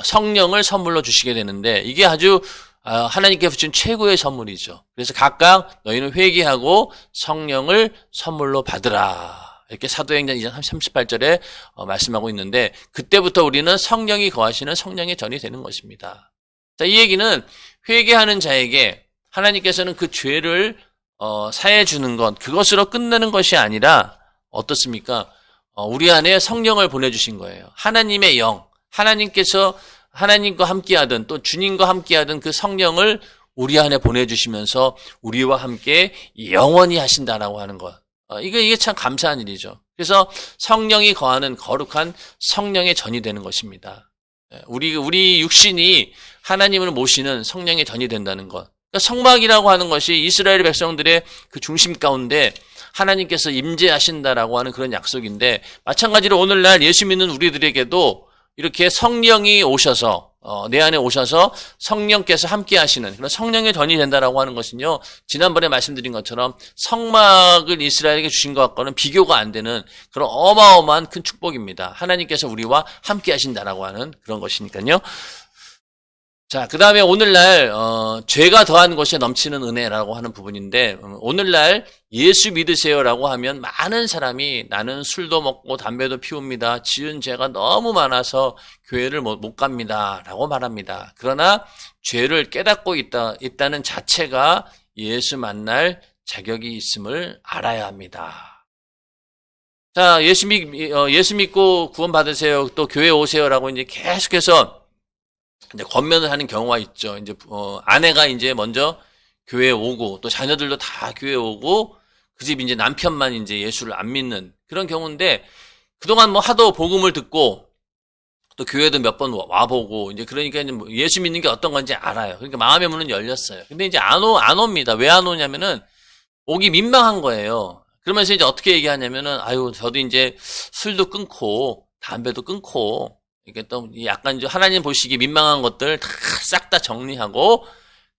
성령을 선물로 주시게 되는데 이게 아주 하나님께서 주신 최고의 선물이죠. 그래서 각각 너희는 회개하고 성령을 선물로 받으라. 이렇게 사도행전 2장 38절에 말씀하고 있는데 그때부터 우리는 성령이 거하시는 성령의 전이 되는 것입니다. 자, 이 얘기는 회개하는 자에게 하나님께서는 그 죄를 사해 주는 것, 그것으로 끝내는 것이 아니라 어떻습니까? 우리 안에 성령을 보내주신 거예요. 하나님의 영, 하나님께서 하나님과 함께하던 또 주님과 함께하던 그 성령을 우리 안에 보내주시면서 우리와 함께 영원히 하신다라고 하는 것. 이게 참 감사한 일이죠. 그래서 성령이 거하는 거룩한 성령의 전이 되는 것입니다. 우리 육신이 하나님을 모시는 성령의 전이 된다는 것. 그러니까 성막이라고 하는 것이 이스라엘 백성들의 그 중심 가운데 하나님께서 임재하신다라고 하는 그런 약속인데 마찬가지로 오늘날 예수 믿는 우리들에게도 이렇게 성령이 오셔서 내 안에 오셔서 성령께서 함께 하시는 그런 성령의 전이 된다라고 하는 것은요. 지난번에 말씀드린 것처럼 성막을 이스라엘에게 주신 것과는 비교가 안 되는 그런 어마어마한 큰 축복입니다. 하나님께서 우리와 함께 하신다라고 하는 그런 것이니까요. 자, 그 다음에 오늘날 죄가 더한 것에 넘치는 은혜라고 하는 부분인데 오늘날 예수 믿으세요라고 하면 많은 사람이 나는 술도 먹고 담배도 피웁니다. 지은 죄가 너무 많아서 교회를 못 갑니다. 라고 말합니다. 그러나 죄를 깨닫고 있다는 자체가 예수 만날 자격이 있음을 알아야 합니다. 자, 예수 믿고 구원 받으세요. 또 교회 오세요라고 이제 계속해서 이제 권면을 하는 경우가 있죠. 이제 아내가 이제 먼저 교회에 오고 또 자녀들도 다 교회에 오고 그 집 이제 남편만 이제 예수를 안 믿는 그런 경우인데 그동안 하도 복음을 듣고 또 교회도 몇 번 와보고 이제 그러니까 이제 예수 믿는 게 어떤 건지 알아요. 그러니까 마음의 문은 열렸어요. 근데 이제 안 옵니다. 왜 안 오냐면은 오기 민망한 거예요. 그러면서 이제 어떻게 얘기하냐면은 아유 저도 이제 술도 끊고 담배도 끊고 이게 또 약간 이제 하나님 보시기 민망한 것들 다 싹 다 정리하고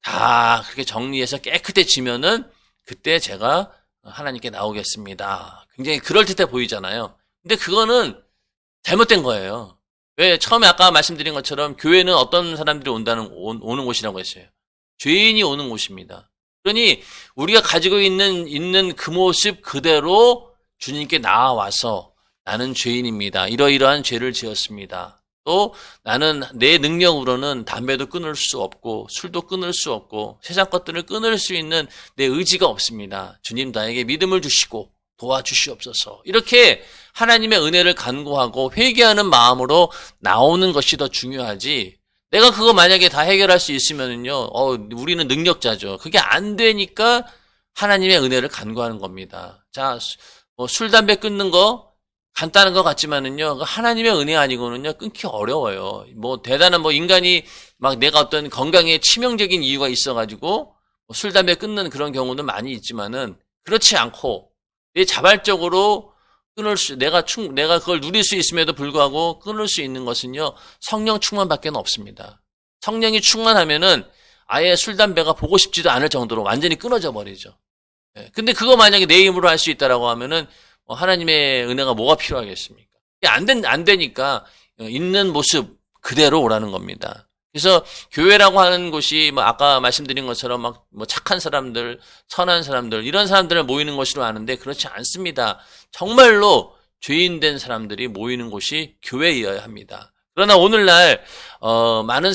다 그렇게 정리해서 깨끗해지면은 그때 제가 하나님께 나오겠습니다. 굉장히 그럴듯해 보이잖아요. 근데 그거는 잘못된 거예요. 왜 처음에 아까 말씀드린 것처럼 교회는 어떤 사람들이 오는 곳이라고 했어요. 죄인이 오는 곳입니다. 그러니 우리가 가지고 있는 그 모습 그대로 주님께 나와서 나는 죄인입니다. 이러이러한 죄를 지었습니다. 또 나는 내 능력으로는 담배도 끊을 수 없고 술도 끊을 수 없고 세상 것들을 끊을 수 있는 내 의지가 없습니다. 주님 나에게 믿음을 주시고 도와주시옵소서. 이렇게 하나님의 은혜를 간구하고 회개하는 마음으로 나오는 것이 더 중요하지. 내가 그거 만약에 다 해결할 수 있으면은요, 우리는 능력자죠. 그게 안 되니까 하나님의 은혜를 간구하는 겁니다. 자, 술, 담배 끊는 거 간단한 것 같지만은요, 하나님의 은혜 아니고는요, 끊기 어려워요. 대단한 인간이 막 내가 어떤 건강에 치명적인 이유가 있어가지고 술, 담배 끊는 그런 경우는 많이 있지만은 그렇지 않고 내 자발적으로 내가 그걸 누릴 수 있음에도 불구하고 끊을 수 있는 것은요, 성령 충만밖에 없습니다. 성령이 충만하면은 아예 술, 담배가 보고 싶지도 않을 정도로 완전히 끊어져 버리죠. 근데 그거 만약에 내 힘으로 할 수 있다라고 하면은 하나님의 은혜가 뭐가 필요하겠습니까? 안 되니까 있는 모습 그대로 오라는 겁니다. 그래서 교회라고 하는 곳이 아까 말씀드린 것처럼 착한 사람들, 선한 사람들 이런 사람들을 모이는 곳으로 아는데 그렇지 않습니다. 정말로 죄인된 사람들이 모이는 곳이 교회여야 합니다. 그러나 오늘날 많은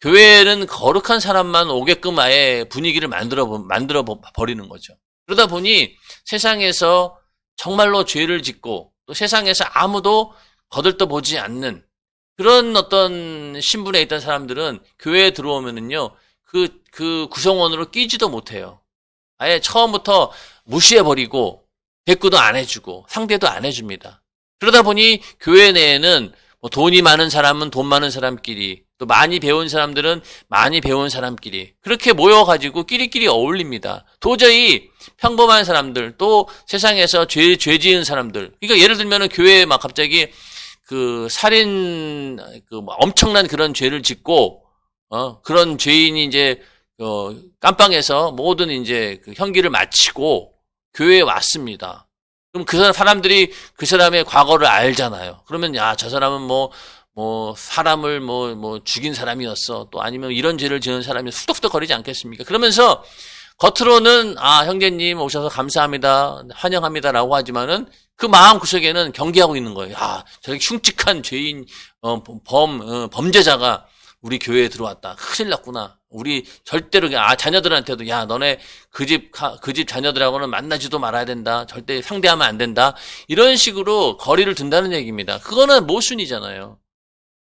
교회는 거룩한 사람만 오게끔 아예 분위기를 만들어 버리는 거죠. 그러다 보니 세상에서 정말로 죄를 짓고 또 세상에서 아무도 거들떠보지 않는 그런 어떤 신분에 있던 사람들은 교회에 들어오면은요, 그 구성원으로 끼지도 못해요. 아예 처음부터 무시해버리고, 대꾸도 안 해주고, 상대도 안 해줍니다. 그러다 보니 교회 내에는 돈이 많은 사람은 돈 많은 사람끼리, 또 많이 배운 사람들은 많이 배운 사람끼리, 그렇게 모여가지고 끼리끼리 어울립니다. 도저히 평범한 사람들, 또 세상에서 죄 지은 사람들, 그러니까 예를 들면은 교회에 갑자기 살인, 엄청난 그런 죄를 짓고, 그런 죄인이 이제, 깜빵에서 모든 이제 형기를 마치고 교회에 왔습니다. 그럼 사람들이 그 사람의 과거를 알잖아요. 그러면, 저 사람은 사람을 죽인 사람이었어. 또 아니면 이런 죄를 지은 사람이 후덕후덕 거리지 않겠습니까? 그러면서 겉으로는, 형제님 오셔서 감사합니다. 환영합니다라고 하지만은 그 마음 구석에는 경계하고 있는 거예요. 저렇게 흉측한 죄인, 범죄자가 우리 교회에 들어왔다. 큰일 났구나. 우리 절대로, 자녀들한테도, 너네 그 집 자녀들하고는 만나지도 말아야 된다. 절대 상대하면 안 된다. 이런 식으로 거리를 둔다는 얘기입니다. 그거는 모순이잖아요.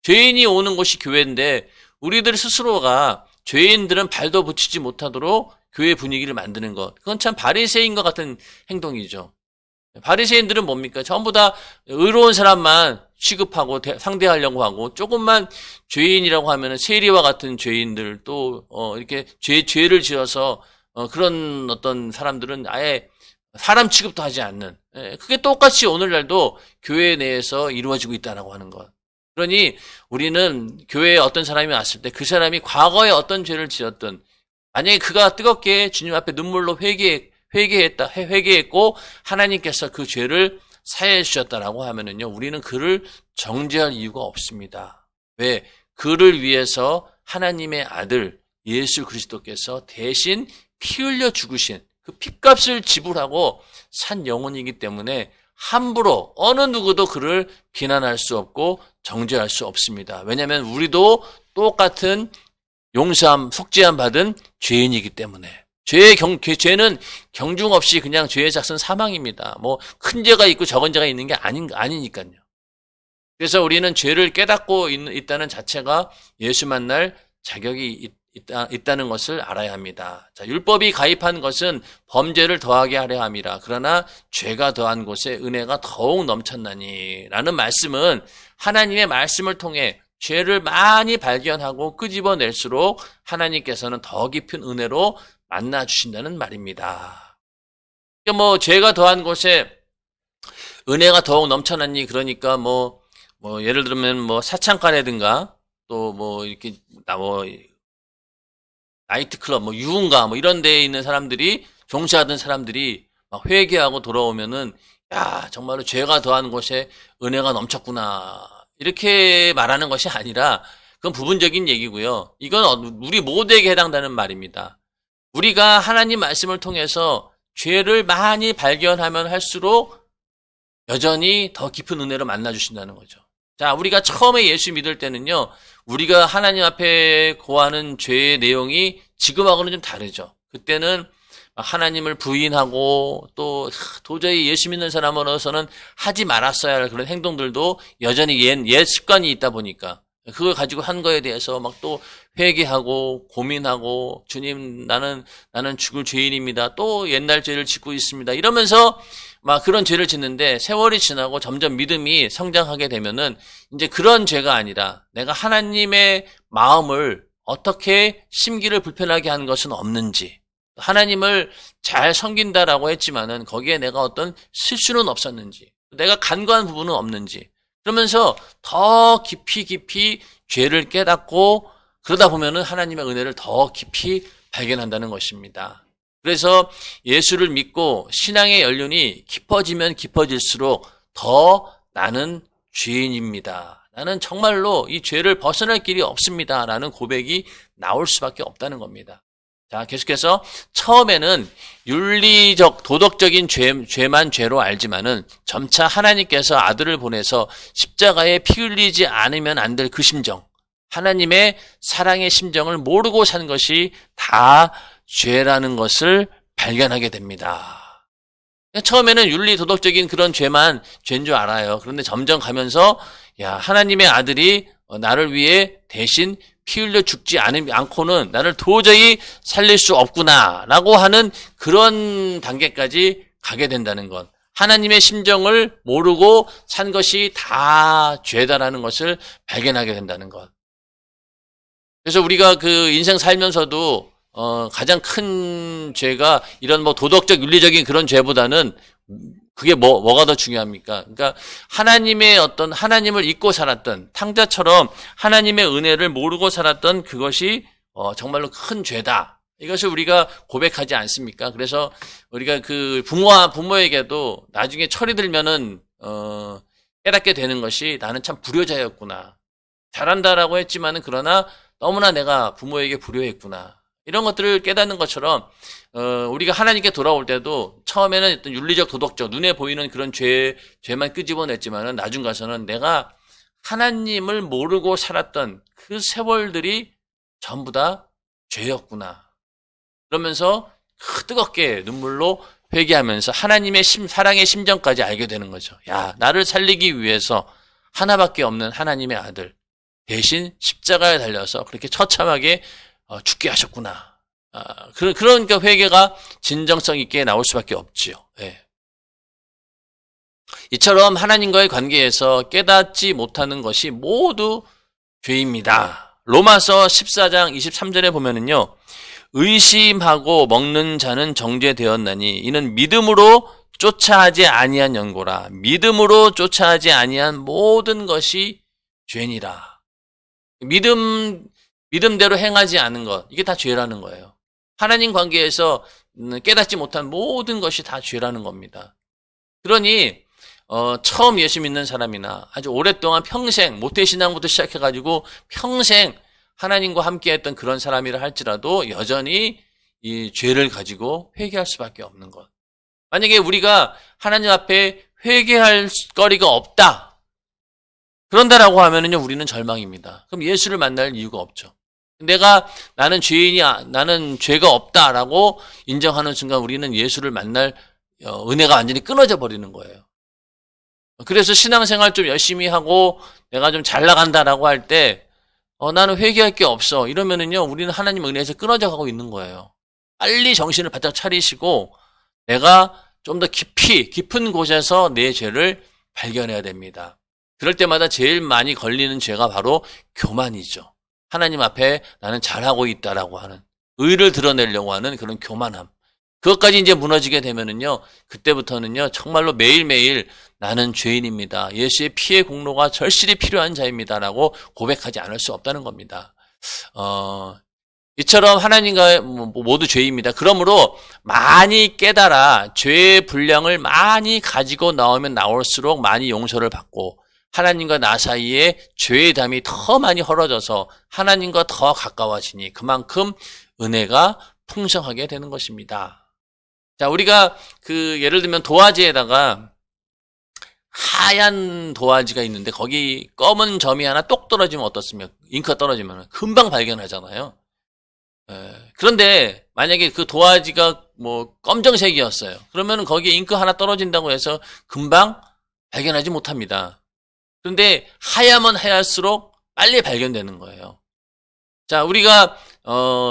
죄인이 오는 곳이 교회인데, 우리들 스스로가 죄인들은 발도 붙이지 못하도록 교회 분위기를 만드는 것. 그건 참 바리새인과 같은 행동이죠. 바리새인들은 뭡니까? 전부 다 의로운 사람만 취급하고 상대하려고 하고 조금만 죄인이라고 하면은 세리와 같은 죄인들 또 이렇게 죄를 지어서 그런 어떤 사람들은 아예 사람 취급도 하지 않는 그게 똑같이 오늘날도 교회 내에서 이루어지고 있다라고 하는 것. 그러니 우리는 교회에 어떤 사람이 왔을 때 그 사람이 과거에 어떤 죄를 지었든 만약에 그가 뜨겁게 주님 앞에 눈물로 회개했고 하나님께서 그 죄를 사해 주셨다라고 하면은요, 우리는 그를 정죄할 이유가 없습니다. 왜? 그를 위해서 하나님의 아들 예수 그리스도께서 대신 피 흘려 죽으신 그 핏값을 지불하고 산 영혼이기 때문에 함부로 어느 누구도 그를 비난할 수 없고 정죄할 수 없습니다. 왜냐하면 우리도 똑같은 용서함, 속죄함 받은 죄인이기 때문에. 죄는 경중 없이 그냥 죄의 삭은 사망입니다. 큰 죄가 있고 적은 죄가 있는 게 아니니까요. 그래서 우리는 죄를 깨닫고 있다는 자체가 예수 만날 자격이 있다는 것을 알아야 합니다. 자, 율법이 가입한 것은 범죄를 더하게 하려 함이라. 그러나 죄가 더한 곳에 은혜가 더욱 넘쳤나니. 라는 말씀은 하나님의 말씀을 통해 죄를 많이 발견하고 끄집어낼수록 하나님께서는 더 깊은 은혜로 만나 주신다는 말입니다. 그러니까 죄가 더한 곳에 은혜가 더욱 넘쳐나니 그러니까 예를 들면 사창가라든가 또 이렇게 나이트클럽 유흥가 이런 데에 있는 사람들이 종사하던 사람들이 막 회개하고 돌아오면은 정말로 죄가 더한 곳에 은혜가 넘쳤구나 이렇게 말하는 것이 아니라 그건 부분적인 얘기고요. 이건 우리 모두에게 해당되는 말입니다. 우리가 하나님 말씀을 통해서 죄를 많이 발견하면 할수록 여전히 더 깊은 은혜로 만나주신다는 거죠. 자, 우리가 처음에 예수 믿을 때는요, 우리가 하나님 앞에 고하는 죄의 내용이 지금하고는 좀 다르죠. 그때는 하나님을 부인하고 또 도저히 예수 믿는 사람으로서는 하지 말았어야 할 그런 행동들도 여전히 옛 습관이 있다 보니까 그걸 가지고 한 거에 대해서 막 또 회개하고 고민하고 주님 나는 죽을 죄인입니다. 또 옛날 죄를 짓고 있습니다. 이러면서 막 그런 죄를 짓는데 세월이 지나고 점점 믿음이 성장하게 되면은 이제 그런 죄가 아니라 내가 하나님의 마음을 어떻게 심기를 불편하게 한 것은 없는지, 하나님을 잘 섬긴다라고 했지만은 거기에 내가 어떤 실수는 없었는지, 내가 간과한 부분은 없는지, 그러면서 더 깊이 죄를 깨닫고 그러다 보면은 하나님의 은혜를 더 깊이 발견한다는 것입니다. 그래서 예수를 믿고 신앙의 연륜이 깊어지면 깊어질수록 더 나는 죄인입니다. 나는 정말로 이 죄를 벗어날 길이 없습니다. 라는 고백이 나올 수밖에 없다는 겁니다. 자, 계속해서 처음에는 윤리적, 도덕적인 죄만 죄로 알지만은 점차 하나님께서 아들을 보내서 십자가에 피 흘리지 않으면 안 될 그 심정, 하나님의 사랑의 심정을 모르고 산 것이 다 죄라는 것을 발견하게 됩니다. 처음에는 윤리 도덕적인 그런 죄만 죄인 줄 알아요. 그런데 점점 가면서 야, 하나님의 아들이 나를 위해 대신 피 흘려 죽지 않고는 나를 도저히 살릴 수 없구나라고 하는 그런 단계까지 가게 된다는 것. 하나님의 심정을 모르고 산 것이 다 죄다라는 것을 발견하게 된다는 것. 그래서 우리가 그 인생 살면서도 가장 큰 죄가 이런 뭐 도덕적 윤리적인 그런 죄보다는 그게 뭐가 더 중요합니까? 그러니까 하나님을 잊고 살았던 탕자처럼 하나님의 은혜를 모르고 살았던 그것이 정말로 큰 죄다. 이것을 우리가 고백하지 않습니까? 그래서 우리가 그 부모에게도 나중에 철이 들면은 깨닫게 되는 것이 나는 참 불효자였구나. 잘한다라고 했지만은 그러나 너무나 내가 부모에게 불효했구나. 이런 것들을 깨닫는 것처럼 우리가 하나님께 돌아올 때도 처음에는 어떤 윤리적 도덕적 눈에 보이는 그런 죄만 끄집어냈지만은 나중 가서는 내가 하나님을 모르고 살았던 그 세월들이 전부 다 죄였구나. 그러면서 뜨겁게 눈물로 회개하면서 하나님의 사랑의 심정까지 알게 되는 거죠. 야, 나를 살리기 위해서 하나밖에 없는 하나님의 아들 대신 십자가에 달려서 그렇게 처참하게 죽게 하셨구나. 그러니까 회개가 진정성 있게 나올 수밖에 없지요. 예. 이처럼 하나님과의 관계에서 깨닫지 못하는 것이 모두 죄입니다. 로마서 14장 23절에 보면은요, 의심하고 먹는 자는 정죄되었나니 이는 믿음으로 쫓아하지 아니한 연고라. 믿음으로 쫓아하지 아니한 모든 것이 죄니라. 믿음대로 행하지 않은 것, 이게 다 죄라는 거예요. 하나님 관계에서 깨닫지 못한 모든 것이 다 죄라는 겁니다. 그러니 처음 예수 믿는 사람이나 아주 오랫동안 평생 모태신앙부터 시작해가지고 평생 하나님과 함께했던 그런 사람이라 할지라도 여전히 이 죄를 가지고 회개할 수밖에 없는 것. 만약에 우리가 하나님 앞에 회개할 거리가 없다, 그런다라고 하면은요, 우리는 절망입니다. 그럼 예수를 만날 이유가 없죠. 나는 죄인이야, 나는 죄가 없다라고 인정하는 순간 우리는 예수를 만날 은혜가 완전히 끊어져 버리는 거예요. 그래서 신앙생활 좀 열심히 하고 내가 좀 잘 나간다라고 할 때 나는 회개할 게 없어. 이러면은요, 우리는 하나님 은혜에서 끊어져 가고 있는 거예요. 빨리 정신을 바짝 차리시고 내가 좀 더 깊은 곳에서 내 죄를 발견해야 됩니다. 그럴 때마다 제일 많이 걸리는 죄가 바로 교만이죠. 하나님 앞에 나는 잘하고 있다라고 하는, 의를 드러내려고 하는 그런 교만함. 그것까지 이제 무너지게 되면은요, 그때부터는요, 정말로 매일매일 나는 죄인입니다. 예수의 피의 공로가 절실히 필요한 자입니다라고 고백하지 않을 수 없다는 겁니다. 이처럼 하나님과 모두 죄입니다. 그러므로 많이 깨달아 죄의 분량을 많이 가지고 나오면 나올수록 많이 용서를 받고 하나님과 나 사이에 죄의 담이 더 많이 헐어져서 하나님과 더 가까워지니 그만큼 은혜가 풍성하게 되는 것입니다. 자, 우리가 예를 들면 도화지에다가 하얀 도화지가 있는데 거기 검은 점이 하나 똑 떨어지면 어떻습니까? 잉크가 떨어지면 금방 발견하잖아요. 그런데 만약에 그 도화지가 뭐 검정색이었어요. 그러면 거기에 잉크 하나 떨어진다고 해서 금방 발견하지 못합니다. 그런데 하야면 하얄수록 빨리 발견되는 거예요. 자, 우리가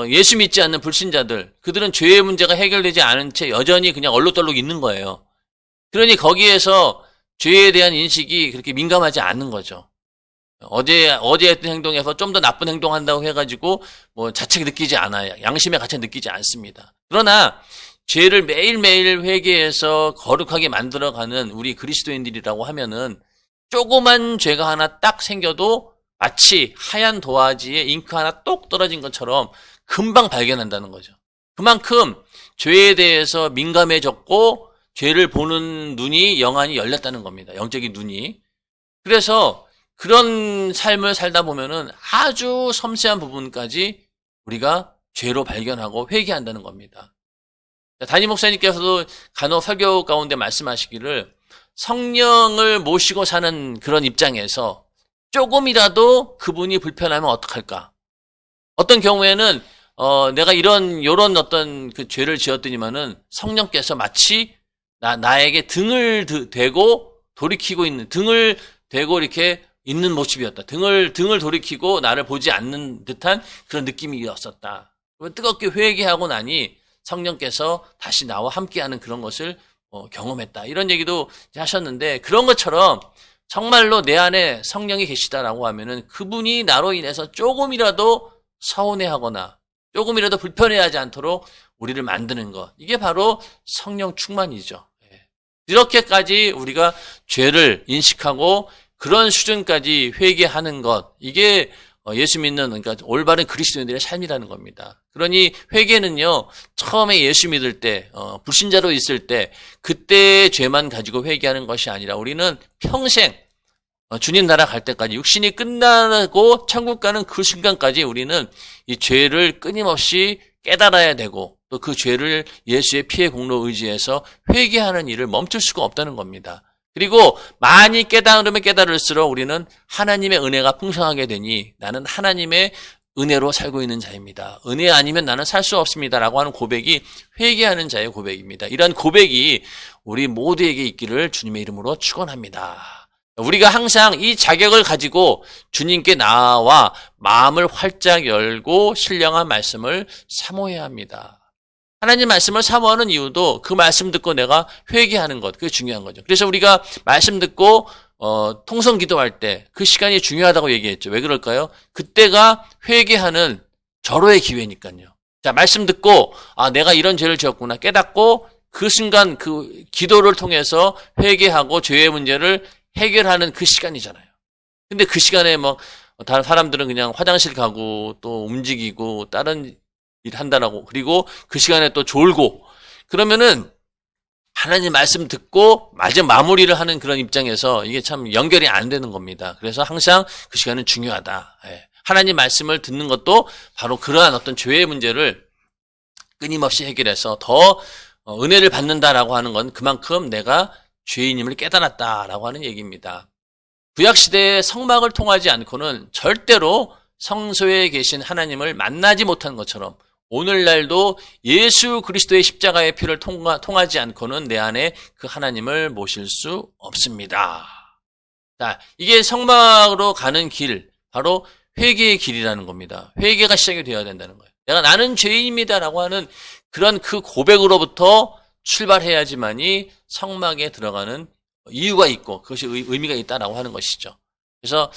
예수 믿지 않는 불신자들, 그들은 죄의 문제가 해결되지 않은 채 여전히 그냥 얼룩덜룩 있는 거예요. 그러니 거기에서 죄에 대한 인식이 그렇게 민감하지 않는 거죠. 어제 했던 행동에서 좀 더 나쁜 행동한다고 해가지고 뭐 자책 느끼지 않아요. 양심의 가책 느끼지 않습니다. 그러나 죄를 매일매일 회개해서 거룩하게 만들어가는 우리 그리스도인들이라고 하면은 조그만 죄가 하나 딱 생겨도 마치 하얀 도화지에 잉크 하나 똑 떨어진 것처럼 금방 발견한다는 거죠. 그만큼 죄에 대해서 민감해졌고 죄를 보는 눈이 영안이 열렸다는 겁니다. 영적인 눈이. 그래서 그런 삶을 살다 보면은 아주 섬세한 부분까지 우리가 죄로 발견하고 회개한다는 겁니다. 담임 목사님께서도 간혹 설교 가운데 말씀하시기를 성령을 모시고 사는 그런 입장에서 조금이라도 그분이 불편하면 어떡할까? 어떤 경우에는 내가 요런 어떤 그 죄를 지었더니만은 성령께서 마치 나에게 등을 대고 돌이키고 있는, 등을 대고 이렇게 있는 모습이었다. 등을 돌이키고 나를 보지 않는 듯한 그런 느낌이었었다. 뜨겁게 회개하고 나니 성령께서 다시 나와 함께하는 그런 것을 경험했다. 이런 얘기도 하셨는데, 그런 것처럼 정말로 내 안에 성령이 계시다라고 하면은 그분이 나로 인해서 조금이라도 서운해하거나 조금이라도 불편해하지 않도록 우리를 만드는 것. 이게 바로 성령 충만이죠. 이렇게까지 우리가 죄를 인식하고 그런 수준까지 회개하는 것. 이게 예수 믿는, 그러니까 올바른 그리스도인들의 삶이라는 겁니다. 그러니 회개는요, 처음에 예수 믿을 때, 불신자로 있을 때, 그때의 죄만 가지고 회개하는 것이 아니라 우리는 평생, 주님 나라 갈 때까지, 육신이 끝나고 천국 가는 그 순간까지 우리는 이 죄를 끊임없이 깨달아야 되고, 또 그 죄를 예수의 피의 공로 의지해서 회개하는 일을 멈출 수가 없다는 겁니다. 그리고 많이 깨달으면 깨달을수록 우리는 하나님의 은혜가 풍성하게 되니 나는 하나님의 은혜로 살고 있는 자입니다. 은혜 아니면 나는 살 수 없습니다. 라고 하는 고백이 회개하는 자의 고백입니다. 이러한 고백이 우리 모두에게 있기를 주님의 이름으로 축원합니다. 우리가 항상 이 자격을 가지고 주님께 나와 마음을 활짝 열고 신령한 말씀을 사모해야 합니다. 하나님 말씀을 사모하는 이유도 그 말씀 듣고 내가 회개하는 것, 그게 중요한 거죠. 그래서 우리가 말씀 듣고 통성 기도할 때 그 시간이 중요하다고 얘기했죠. 왜 그럴까요? 그때가 회개하는 절호의 기회니까요. 자, 말씀 듣고 내가 이런 죄를 지었구나 깨닫고 그 순간 그 기도를 통해서 회개하고 죄의 문제를 해결하는 그 시간이잖아요. 근데 그 시간에 다른 사람들은 그냥 화장실 가고 또 움직이고 다른 일 한다라고, 그리고 그 시간에 또 졸고, 그러면은 하나님 말씀 듣고 마무리를 하는 그런 입장에서 이게 참 연결이 안 되는 겁니다. 그래서 항상 그 시간은 중요하다. 하나님 말씀을 듣는 것도 바로 그러한 어떤 죄의 문제를 끊임없이 해결해서 더 은혜를 받는다라고 하는 건 그만큼 내가 죄인임을 깨달았다라고 하는 얘기입니다. 구약시대의 성막을 통하지 않고는 절대로 성소에 계신 하나님을 만나지 못한 것처럼 오늘날도 예수 그리스도의 십자가의 피를 통하지 않고는 내 안에 그 하나님을 모실 수 없습니다. 자, 이게 성막으로 가는 길, 바로 회개의 길이라는 겁니다. 회개가 시작이 되어야 된다는 거예요. 나는 죄인입니다라고 하는 그런 그 고백으로부터 출발해야지만이 성막에 들어가는 이유가 있고 그것이 의미가 있다라고 하는 것이죠. 그래서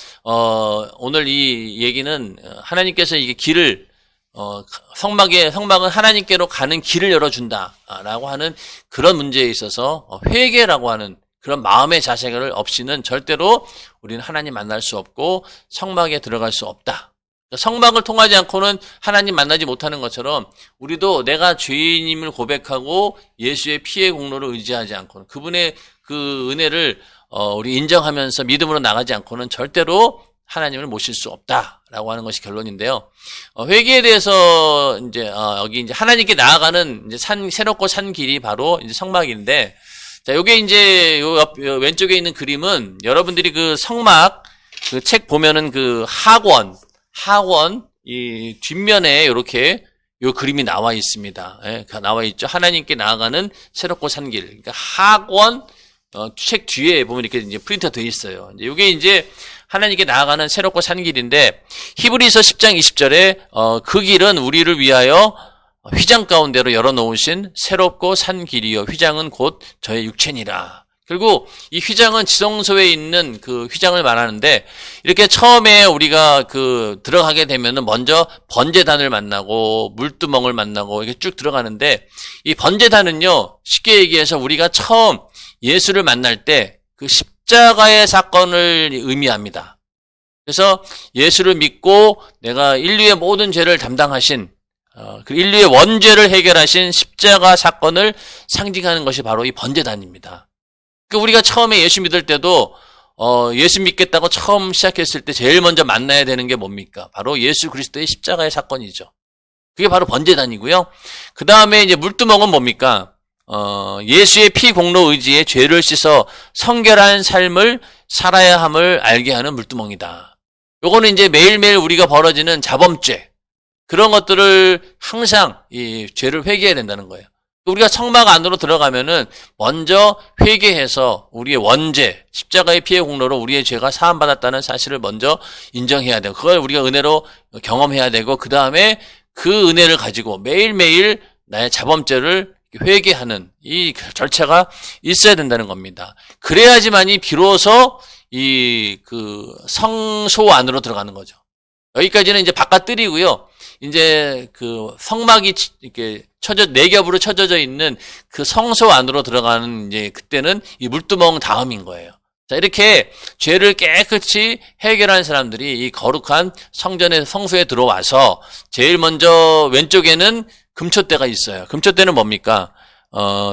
오늘 이 얘기는 하나님께서 이게 길을 성막은 하나님께로 가는 길을 열어준다라고 하는 그런 문제에 있어서 회개라고 하는 그런 마음의 자세를 없이는 절대로 우리는 하나님 만날 수 없고 성막에 들어갈 수 없다. 성막을 통하지 않고는 하나님 만나지 못하는 것처럼 우리도 내가 죄인임을 고백하고 예수의 피의 공로를 의지하지 않고는 그분의 그 은혜를 우리 인정하면서 믿음으로 나가지 않고는 절대로 하나님을 모실 수 없다라고 하는 것이 결론인데요. 회개에 대해서 여기 하나님께 나아가는 새롭고 산 길이 바로 성막인데, 자, 요게 이제 요 왼쪽에 있는 그림은 여러분들이 그 성막 그 책 보면은 그 학원 이 뒷면에 이렇게 요 그림이 나와 있습니다. 예, 나와 있죠. 하나님께 나아가는 새롭고 산 길. 그러니까 학원 책 뒤에 보면 이렇게 이제 프린터 돼 있어요. 요게 이제 하나님께 나아가는 새롭고 산 길인데 히브리서 10장 20절에 그 길은 우리를 위하여 휘장 가운데로 열어놓으신 새롭고 산 길이요 휘장은 곧 저의 육체니라. 그리고 이 휘장은 지성소에 있는 그 휘장을 말하는데 이렇게 처음에 우리가 그 들어가게 되면은 먼저 번제단을 만나고 물두멍을 만나고 이렇게 쭉 들어가는데 이 번제단은요 쉽게 얘기해서 우리가 처음 예수를 만날 때 그 십자가의 사건을 의미합니다. 그래서 예수를 믿고 내가 인류의 모든 죄를 담당하신 그 인류의 원죄를 해결하신 십자가 사건을 상징하는 것이 바로 이 번제단입니다. 그러니까 우리가 처음에 예수 믿을 때도 예수 믿겠다고 처음 시작했을 때 제일 먼저 만나야 되는 게 뭡니까? 바로 예수 그리스도의 십자가의 사건이죠. 그게 바로 번제단이고요. 그 다음에 이제 물두멍은 뭡니까? 예수의 피 공로 의지에 죄를 씻어 성결한 삶을 살아야 함을 알게 하는 물두멍이다. 요거는 이제 매일매일 우리가 벌어지는 자범죄 그런 것들을 항상 이 죄를 회개해야 된다는 거예요. 우리가 성막 안으로 들어가면은 먼저 회개해서 우리의 원죄, 십자가의 피의 공로로 우리의 죄가 사함받았다는 사실을 먼저 인정해야 되고 그걸 우리가 은혜로 경험해야 되고 그 다음에 그 은혜를 가지고 매일매일 나의 자범죄를 회개하는 이 절차가 있어야 된다는 겁니다. 그래야지만이 비로소 이 그 성소 안으로 들어가는 거죠. 여기까지는 이제 바깥뜰이고요. 이제 그 성막이 이렇게 네 겹으로 쳐져져 있는 그 성소 안으로 들어가는 이제 그때는 이 물두멍 다음인 거예요. 자, 이렇게 죄를 깨끗이 해결한 사람들이 이 거룩한 성전의 성소에 들어와서 제일 먼저 왼쪽에는 금초대가 있어요. 금초대는 뭡니까?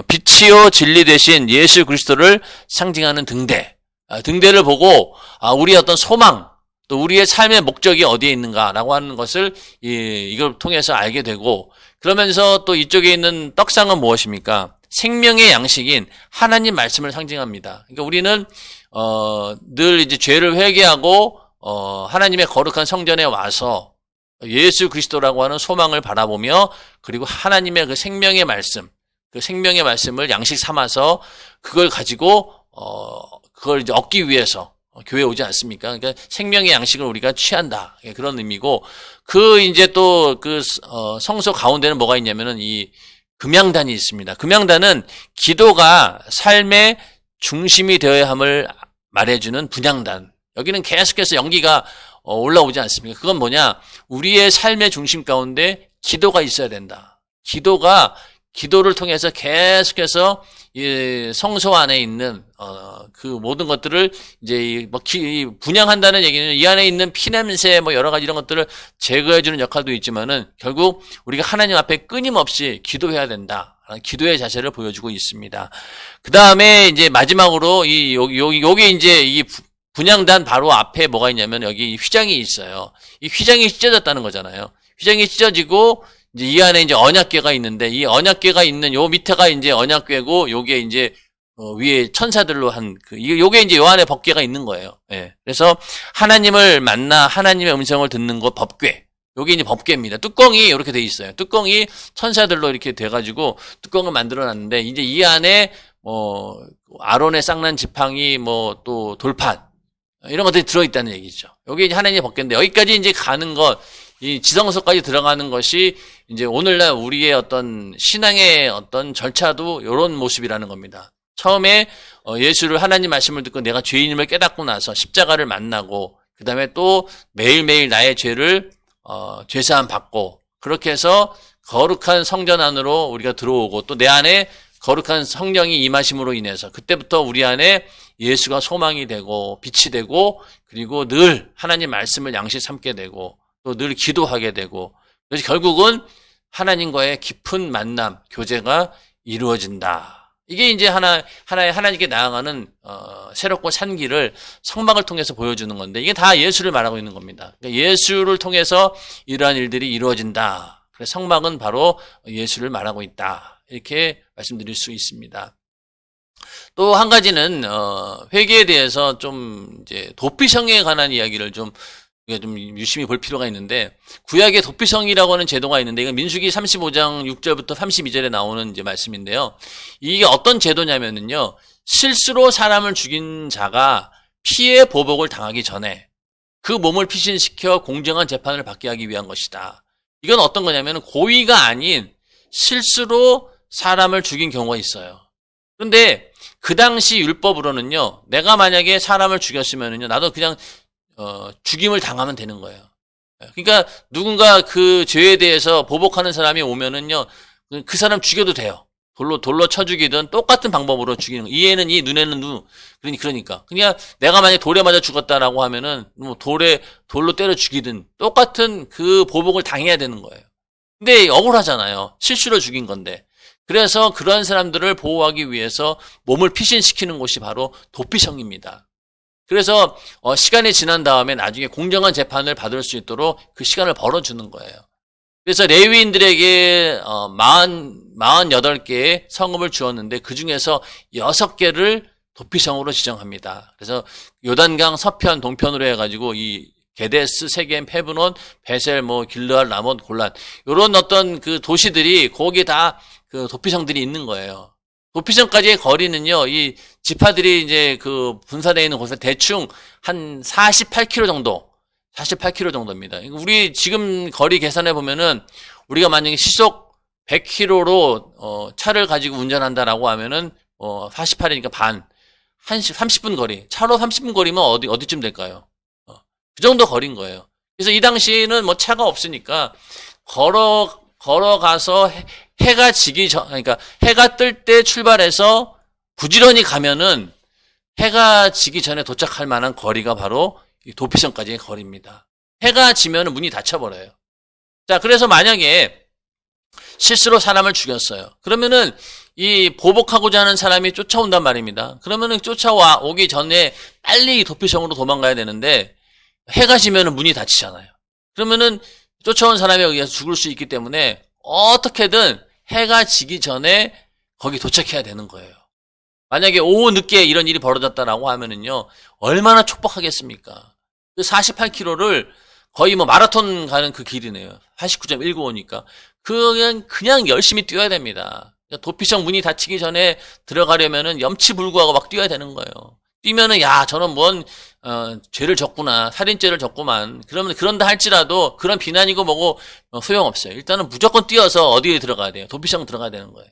빛이요 진리 되신 예수 그리스도를 상징하는 등대. 등대를 보고 우리의 어떤 소망 또 우리의 삶의 목적이 어디에 있는가라고 하는 것을 이걸 통해서 알게 되고 그러면서 또 이쪽에 있는 떡상은 무엇입니까? 생명의 양식인 하나님 말씀을 상징합니다. 그러니까 우리는 늘 이제 죄를 회개하고 하나님의 거룩한 성전에 와서 예수 그리스도라고 하는 소망을 바라보며 그리고 하나님의 그 생명의 말씀, 그 생명의 말씀을 양식 삼아서 그걸 가지고 그걸 이제 얻기 위해서 교회에 오지 않습니까? 그러니까 생명의 양식을 우리가 취한다. 그런 의미고, 그 이제 또 그 성소 가운데는 뭐가 있냐면은 이 금양단이 있습니다. 금양단은 기도가 삶의 중심이 되어야 함을 말해주는 분향단. 여기는 계속해서 연기가 올라오지 않습니까? 그건 뭐냐? 우리의 삶의 중심 가운데 기도가 있어야 된다. 기도를 통해서 계속해서 이 성소 안에 있는 그 모든 것들을 이제 분양한다는 얘기는 이 안에 있는 피냄새 뭐 여러 가지 이런 것들을 제거해 주는 역할도 있지만은 결국 우리가 하나님 앞에 끊임없이 기도해야 된다. 기도의 자세를 보여주고 있습니다. 그 다음에 이제 마지막으로 여기 이제 이 분향단 바로 앞에 뭐가 있냐면 여기 휘장이 있어요. 이 휘장이 찢어졌다는 거잖아요. 휘장이 찢어지고 이제 이 안에 이제 언약궤가 있는데 이 언약궤가 있는 요 밑에가 이제 언약궤고 요게 이제 위에 천사들로 요게 이제 요 안에 법궤가 있는 거예요. 예. 그래서 하나님을 만나 하나님의 음성을 듣는 것 법궤. 요게 이제 법궤입니다. 뚜껑이 이렇게 돼 있어요. 뚜껑이 천사들로 이렇게 돼가지고 뚜껑을 만들어놨는데 이제 이 안에 아론의 쌍난 지팡이 또 돌판 이런 것들이 들어있다는 얘기죠. 요게 이제 하나님의 법궤인데 여기까지 이제 가는 것. 이 지성소까지 들어가는 것이 이제 오늘날 우리의 어떤 신앙의 어떤 절차도 이런 모습이라는 겁니다. 처음에 예수를 하나님 말씀을 듣고 내가 죄인임을 깨닫고 나서 십자가를 만나고 그 다음에 또 매일매일 나의 죄를 죄사함 받고 그렇게 해서 거룩한 성전 안으로 우리가 들어오고 또 내 안에 거룩한 성령이 임하심으로 인해서 그때부터 우리 안에 예수가 소망이 되고 빛이 되고 그리고 늘 하나님 말씀을 양식 삼게 되고 또 늘 기도하게 되고 그래서 결국은 하나님과의 깊은 만남, 교제가 이루어진다. 이게 이제 하나의 하나님께 나아가는 새롭고 산 길을 성막을 통해서 보여주는 건데 이게 다 예수를 말하고 있는 겁니다. 그러니까 예수를 통해서 이러한 일들이 이루어진다. 그래서 성막은 바로 예수를 말하고 있다. 이렇게 말씀드릴 수 있습니다. 또 한 가지는 회계에 대해서 좀 이제 도피성에 관한 이야기를 좀 우리가 좀 유심히 볼 필요가 있는데, 구약에 도피성이라고 하는 제도가 있는데, 이건 민수기 35장 6절부터 32절에 나오는 이제 말씀인데요. 이게 어떤 제도냐면은요, 실수로 사람을 죽인 자가 피해 보복을 당하기 전에 그 몸을 피신시켜 공정한 재판을 받게 하기 위한 것이다. 이건 어떤 거냐면 고의가 아닌 실수로 사람을 죽인 경우가 있어요. 그런데 그 당시 율법으로는요, 내가 만약에 사람을 죽였으면은요, 나도 그냥 죽임을 당하면 되는 거예요. 그러니까 누군가 그 죄에 대해서 보복하는 사람이 오면은요, 그 사람 죽여도 돼요. 돌로 쳐 죽이든 똑같은 방법으로 죽이는 거. 이에는 이, 눈에는 눈. 그러니까. 그냥 내가 만약에 돌에 맞아 죽었다라고 하면은 뭐 돌로 때려 죽이든 똑같은 그 보복을 당해야 되는 거예요. 근데 억울하잖아요. 실수로 죽인 건데. 그래서 그런 사람들을 보호하기 위해서 몸을 피신시키는 곳이 바로 도피성입니다. 그래서 시간이 지난 다음에 나중에 공정한 재판을 받을 수 있도록 그 시간을 벌어주는 거예요. 그래서 레위인들에게 48개의 성읍을 주었는데 그 중에서 6개를 도피성으로 지정합니다. 그래서 요단강 서편, 동편으로 해가지고 이 게데스, 세겜, 페브론, 베셀, 길르앗, 라못, 골란 이런 어떤 그 도시들이 거기에 다 그 도피성들이 있는 거예요. 도피성까지의 거리는요, 이 지파들이 이제 그 분산되어 있는 곳에 대충 한 48km 정도입니다. 우리 지금 거리 계산해 보면은 우리가 만약에 시속 100km로 차를 가지고 운전한다라고 하면은 48이니까 한 30분 거리. 차로 30분 거리면 어디쯤 될까요? 그 정도 거리인 거예요. 그래서 이 당시에는 차가 없으니까 걸어가서 해가 지기 전, 그러니까 해가 뜰 때 출발해서 부지런히 가면은 해가 지기 전에 도착할 만한 거리가 바로 도피성까지의 거리입니다. 해가 지면은 문이 닫혀버려요. 자, 그래서 만약에 실수로 사람을 죽였어요. 그러면은 이 보복하고자 하는 사람이 쫓아온단 말입니다. 그러면은 오기 전에 빨리 도피성으로 도망가야 되는데 해가 지면은 문이 닫히잖아요. 그러면은 쫓아온 사람에 의해서 죽을 수 있기 때문에 어떻게든 해가 지기 전에 거기 도착해야 되는 거예요. 만약에 오후 늦게 이런 일이 벌어졌다라고 하면은요, 얼마나 촉박하겠습니까? 그 48km를 거의 마라톤 가는 그 길이네요. 89.195니까. 그냥 열심히 뛰어야 됩니다. 도피성 문이 닫히기 전에 들어가려면은 염치불구하고 막 뛰어야 되는 거예요. 뛰면은, 저는 죄를 졌구나. 살인죄를 졌구만. 그러면, 그런다 할지라도, 그런 비난이고 뭐고, 소용없어요. 일단은 무조건 뛰어서 어디에 들어가야 돼요. 도피성 들어가야 되는 거예요.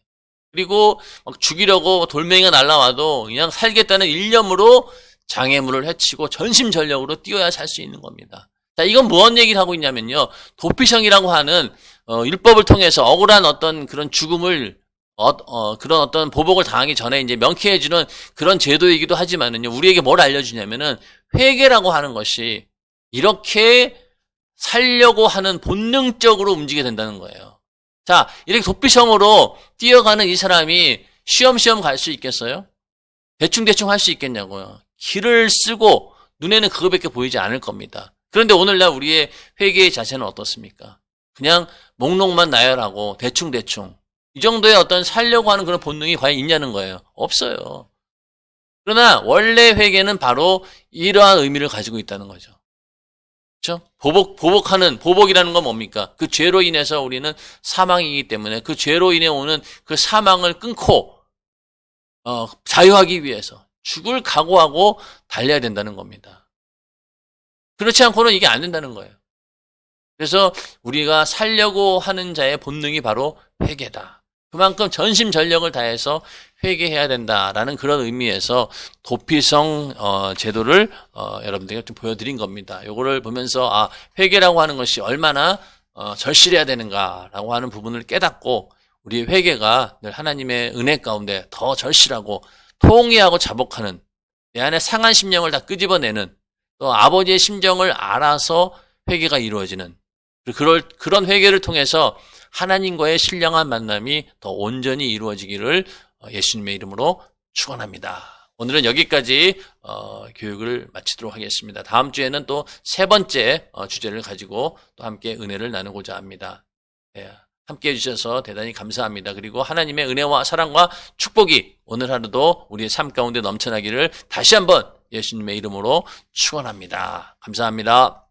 그리고, 막 죽이려고 돌멩이가 날라와도, 그냥 살겠다는 일념으로 장애물을 해치고 전심전력으로 뛰어야 살 수 있는 겁니다. 자, 이건 무슨 얘기를 하고 있냐면요. 도피성이라고 하는, 율법을 통해서 억울한 어떤 그런 죽음을 그런 어떤 보복을 당하기 전에 이제 명쾌해주는 그런 제도이기도 하지만은요, 우리에게 뭘 알려주냐면은, 회개라고 하는 것이 이렇게 살려고 하는 본능적으로 움직이게 된다는 거예요. 자, 이렇게 도피성으로 뛰어가는 이 사람이 쉬엄쉬엄 갈 수 있겠어요? 대충대충 할 수 있겠냐고요. 길을 쓰고 눈에는 그거밖에 보이지 않을 겁니다. 그런데 오늘날 우리의 회개의 자세는 어떻습니까? 그냥 목록만 나열하고 대충대충. 이 정도의 어떤 살려고 하는 그런 본능이 과연 있냐는 거예요. 없어요. 그러나 원래 회개는 바로 이러한 의미를 가지고 있다는 거죠. 그렇죠? 보복이라는 건 뭡니까? 그 죄로 인해서 우리는 사망이기 때문에 그 죄로 인해 오는 그 사망을 끊고 자유하기 위해서 죽을 각오하고 달려야 된다는 겁니다. 그렇지 않고는 이게 안 된다는 거예요. 그래서 우리가 살려고 하는 자의 본능이 바로 회개다. 그만큼 전심전력을 다해서 회개해야 된다라는 그런 의미에서 도피성 제도를 여러분들에게 좀 보여드린 겁니다. 요거를 보면서 회개라고 하는 것이 얼마나 절실해야 되는가라고 하는 부분을 깨닫고 우리의 회개가 늘 하나님의 은혜 가운데 더 절실하고 통회하고 자복하는 내 안에 상한 심령을 다 끄집어내는 또 아버지의 심정을 알아서 회개가 이루어지는 그런 회개를 통해서 하나님과의 신령한 만남이 더 온전히 이루어지기를 예수님의 이름으로 축원합니다. 오늘은 여기까지 교육을 마치도록 하겠습니다. 다음 주에는 또 세 번째 주제를 가지고 또 함께 은혜를 나누고자 합니다. 함께 해주셔서 대단히 감사합니다. 그리고 하나님의 은혜와 사랑과 축복이 오늘 하루도 우리의 삶 가운데 넘쳐나기를 다시 한번 예수님의 이름으로 축원합니다. 감사합니다.